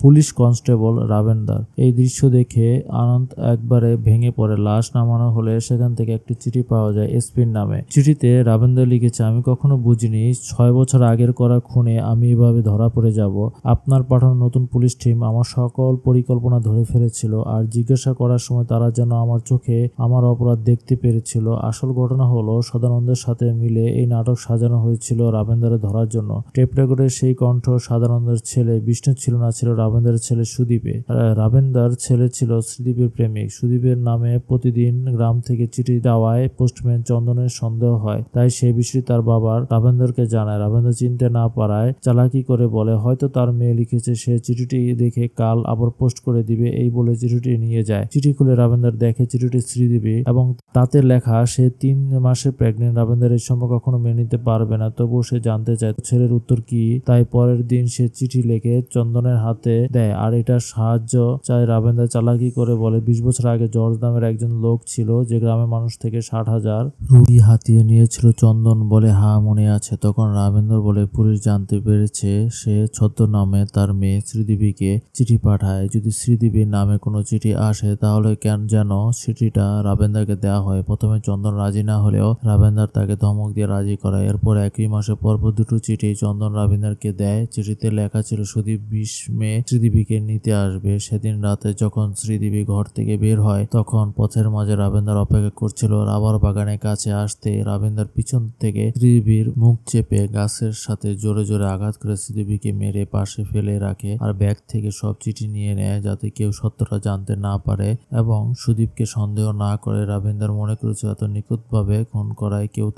পুলিশ কনস্টেবল রাবেন্দার। এই দৃশ্য দেখে আনন্দ একবারে ভেঙে পড়ে। লাশ নামানো হলে সেখান থেকে একটি চিঠি পাওয়া যায় এসপির নামে। চিঠিতে রাবেন্দার লিখেছে আমি কখনো বুঝিনি 6 বছর আগের করা খুনে আমি এভাবে ধরা পড়ে যাব। আপনার পাঠানো নতুন পুলিশ টিম আমার সকল পরিকল্পনা ধরে ফেলেছিল, আর জিজ্ঞাসা করার সময় তারা যেন আমার চোখে আমার অপরাধ দেখতে পেরেছিল। আসল ঘটনা হলো সদানন্দের সাথে মিলে এই নাটক সাজানো হয়েছিল রাবেন্দারে ধরার জন্য। টেপ রেকর্ডের সেই কণ্ঠ সদানন্দের ছেলে বিষ্ণু ছিল না, ছিল রাবেন্দারের ছেলে সুদীপে। রাবেন্দার ছেলে ছিল শ্রীদীপের প্রেমিক। সুদীপের নামে প্রতিদিন গ্রাম থেকে চিঠি দেওয়ায় পোস্টম্যান চন্দনের সন্দেহ হয়, তাই সে বিষয়ে তার বাবার রাবেন্দারকে জানায়। রাবেন্দার চিনতে না পারায় চালাকি করে বলে হয়তো তার মেয়ে লিখেছে, সে চিঠিটি দেখে কাল আবার পোস্ট করে দিবে। এই বলে চিঠিটি নিয়ে যায়। চিঠি খুলে রাবেন্দার দেখে চিঠিটি শ্রীদেবী এবং তাতে লেখা সে 3 মাসে প্রেগনেন্ট। রাবেন্দার এই সম্পর্ক কখনো মেনে নিতে পারবে না, তবুও সে জানতে চায় ছেলের উত্তর কি। তাই পরের দিন সে চিঠি লিখে চন্দনের হাতে দেয়, আর এটা সাহায্য চায়। রাবেন্দার চালাকি করে বলে 20 বছর আগে জর্জ নামের একজন লোক ছিল যে গ্রামের মানুষ থেকে 60,000 রুপি হাতিয়ে নিয়েছিল। চন্দন বলে হ্যাঁ মনে আছে। তখন রাবেন্দ্র বলে পুলিশ জানতে পেরেছে সে ছদ্মনামে তার মেয়ে শ্রীদেবীকে চিঠি পাঠায়। যদি শ্রীদেবীর নামে কোনো চিঠি চিঠি আসে তাহলে যেন চিঠিটা রাবেন্দারকে দেওয়া হয়। প্রথমে চন্দন রাজি না হলেও রাবেন্দার তাকে ধমক দিয়ে রাজি করায়। এরপর একই মাসে পরপর দুটো চিঠি চন্দন রাবেন্দারকে দেয়। চিঠিতে লেখা ছিল সুদীপ 20 মে শ্রীদেবীকে নিতে আসবে। সেদিন রাতে যখন শ্রীদেবী ঘর থেকে বের হয় তখন পথের মাঝে রাবেন্দার অপেক্ষা করছিল। রাবার বাগানের কাছে আসতে রাবেন্দার পিছন থেকে শ্রীদেবীর মুখ চেপে গাছের সাথে জোরে জোরে আঘাত করে শ্রীদেবীকে মেরে পাশে ফেলে রাখে আর ব্যাগ থেকে সব চিঠি নিয়ে নেয় যাতে কেউ সত্যটা জানতে না পারে এবং সুদীপকে সন্দেহ না করে। রাবেন্দার মনে করেছিল এত নিখুঁতভাবে খুন করায় কেউ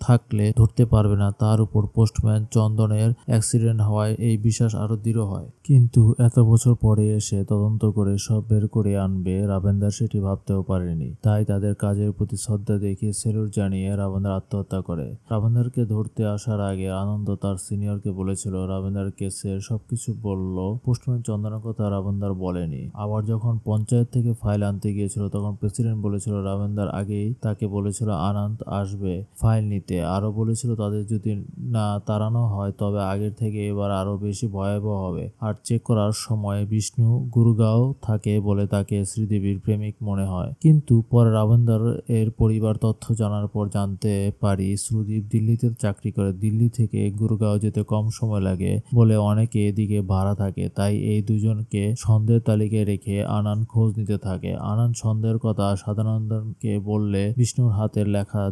থাকলে ধরতে পারবে না। তার উপর পোস্টম্যান চন্দনের অ্যাক্সিডেন্ট হওয়ায় এই বিশ্বাস আরো দৃঢ় হয়। কিন্তু এত বছর পরে এসে তদন্ত করে সব বের করে আনবে রাবেন্দার সেটি ভাবতেও পারেনি। তাই তাদের কাজের প্রতি শ্রদ্ধা দেখিয়ে স্যালুট জানিয়ে রাবেন্দার আত্মহত্যা করে। রাবেন্দারকে ধরতে আসার আগে আনন্দ তার সিনিয়রকে বলেছিল রাবেন্দার কেসের সবকিছু বলল। পোস্টম্যান চন্দনের কথা রাবেন্দার বলেনি। আবার যখন পঞ্চায়েত থেকে ফাইল আনতে গিয়েছিল তখন প্রেসিডেন্ট বলেছিল রাবেন্দার আগেই তাকে বলেছিল আনন্দ আসবে ফাইল নিতে। আরো বলেছিল তাদের যদি না তাড়ানো হয় তবে আগের থেকে এবার আরো বেশি ভয়াবহ হবে। আর চেক করার সময় বিষ্ণু গুরগাঁও থাকে বলে তাকে শ্রীদেবীর প্রেমিক মনে হয়। কিন্তু পরে রাবেন্দার এর পরিবার তথ্য জানার পর জানতে পারি সুদীপ দিল্লিতে চাকরি করে। দিল্লি থেকে গুরগাঁও যেতে কম সময় লাগে বলে অনেকে এদিকে ভাড়া থাকে। তাই এই দুজনকে সন্দেহের তালিকায় রেখে আনন্দ খোঁজ নিতে থাকে। আনন্দ সন্দেহের কথা সাদানন্দকে বললে বিষ্ণুর হাতের লেখা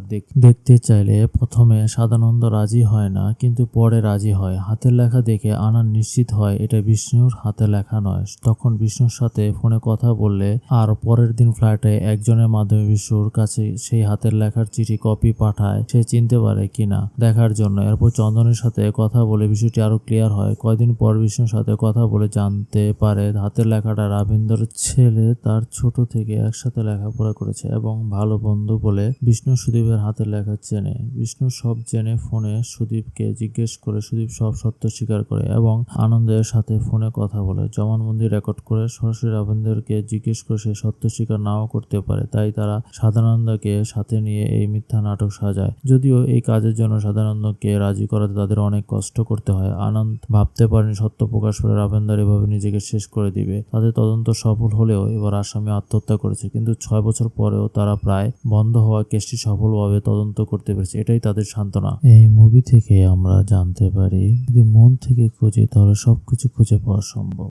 দেখতে চাইলে প্রথমে সাদানন্দ রাজি হয় না কিন্তু পরে রাজি হয়। হাতের লেখা দেখে আনন্দ নিশ্চিত হয় এটা বিষ্ণুর হাতে লেখা নয়। তখন বিষ্ণুর সাথে ফোনে কথা বললে আর পরের দিন ফ্লাইটে একজনের মাধ্যমে বিষ্ণুর কাছে সেই হাতের লেখার চিঠি কপি পাঠায় সে চিনতে পারে কিনা দেখার জন্য। এরপর চন্দনের সাথে কথা বলে বিষয়টি আরো ক্লিয়ার হয়। কয়েকদিন পর বিষ্ণুর সাথে কথা বলে জানতে পারে হাতের লেখাটা রাবেন্দার ছেলে তার ছোট থেকে একসাথে লেখাপড়া করেছে এবং ভালো বন্ধু বলে বিষ্ণু সুদীপের হাতের লেখা চেনে। বিষ্ণু সব জেনে ফোনে সুদীপকে জিজ্ঞেস করে সুদীপ সব সত্য স্বীকার করে এবং আনন্দের সাথে ফোনে কথা বলে। জবানবন্দি রেকর্ড করে সরাসরি রাবেন্দারকে জিজ্ঞেস করে সে সত্য স্বীকার নাও করতে পারে। তাই তারা সাদানন্দকে সাথে নিয়ে এই মিথ্যা নাটক সাজায়। যদিও এই কাজের জন্য সাদানন্দকে রাজি করাতে তাদের অনেক কষ্ট করতে হয়। আনন্দ ভাবতে পারেনি সত্য প্রকাশ করে রাবেন্দার এভাবে নিজেকে শেষ করে দিবে। তাদের তদন্ত সফল হলেও এবার আসামি আত্মহত্যা করেছে। কিন্তু 6 বছর পরেও তারা প্রায় বন্ধ হওয়া কেসটি সফলভাবে তদন্ত করতে পেরেছে। এটাই তাদের সান্ত্বনা। এই মুভি থেকে আমরা জানতে পারি যদি মন থেকে খুঁজি তাহলে সবকিছু খুঁজে পাওয়া সম্ভব।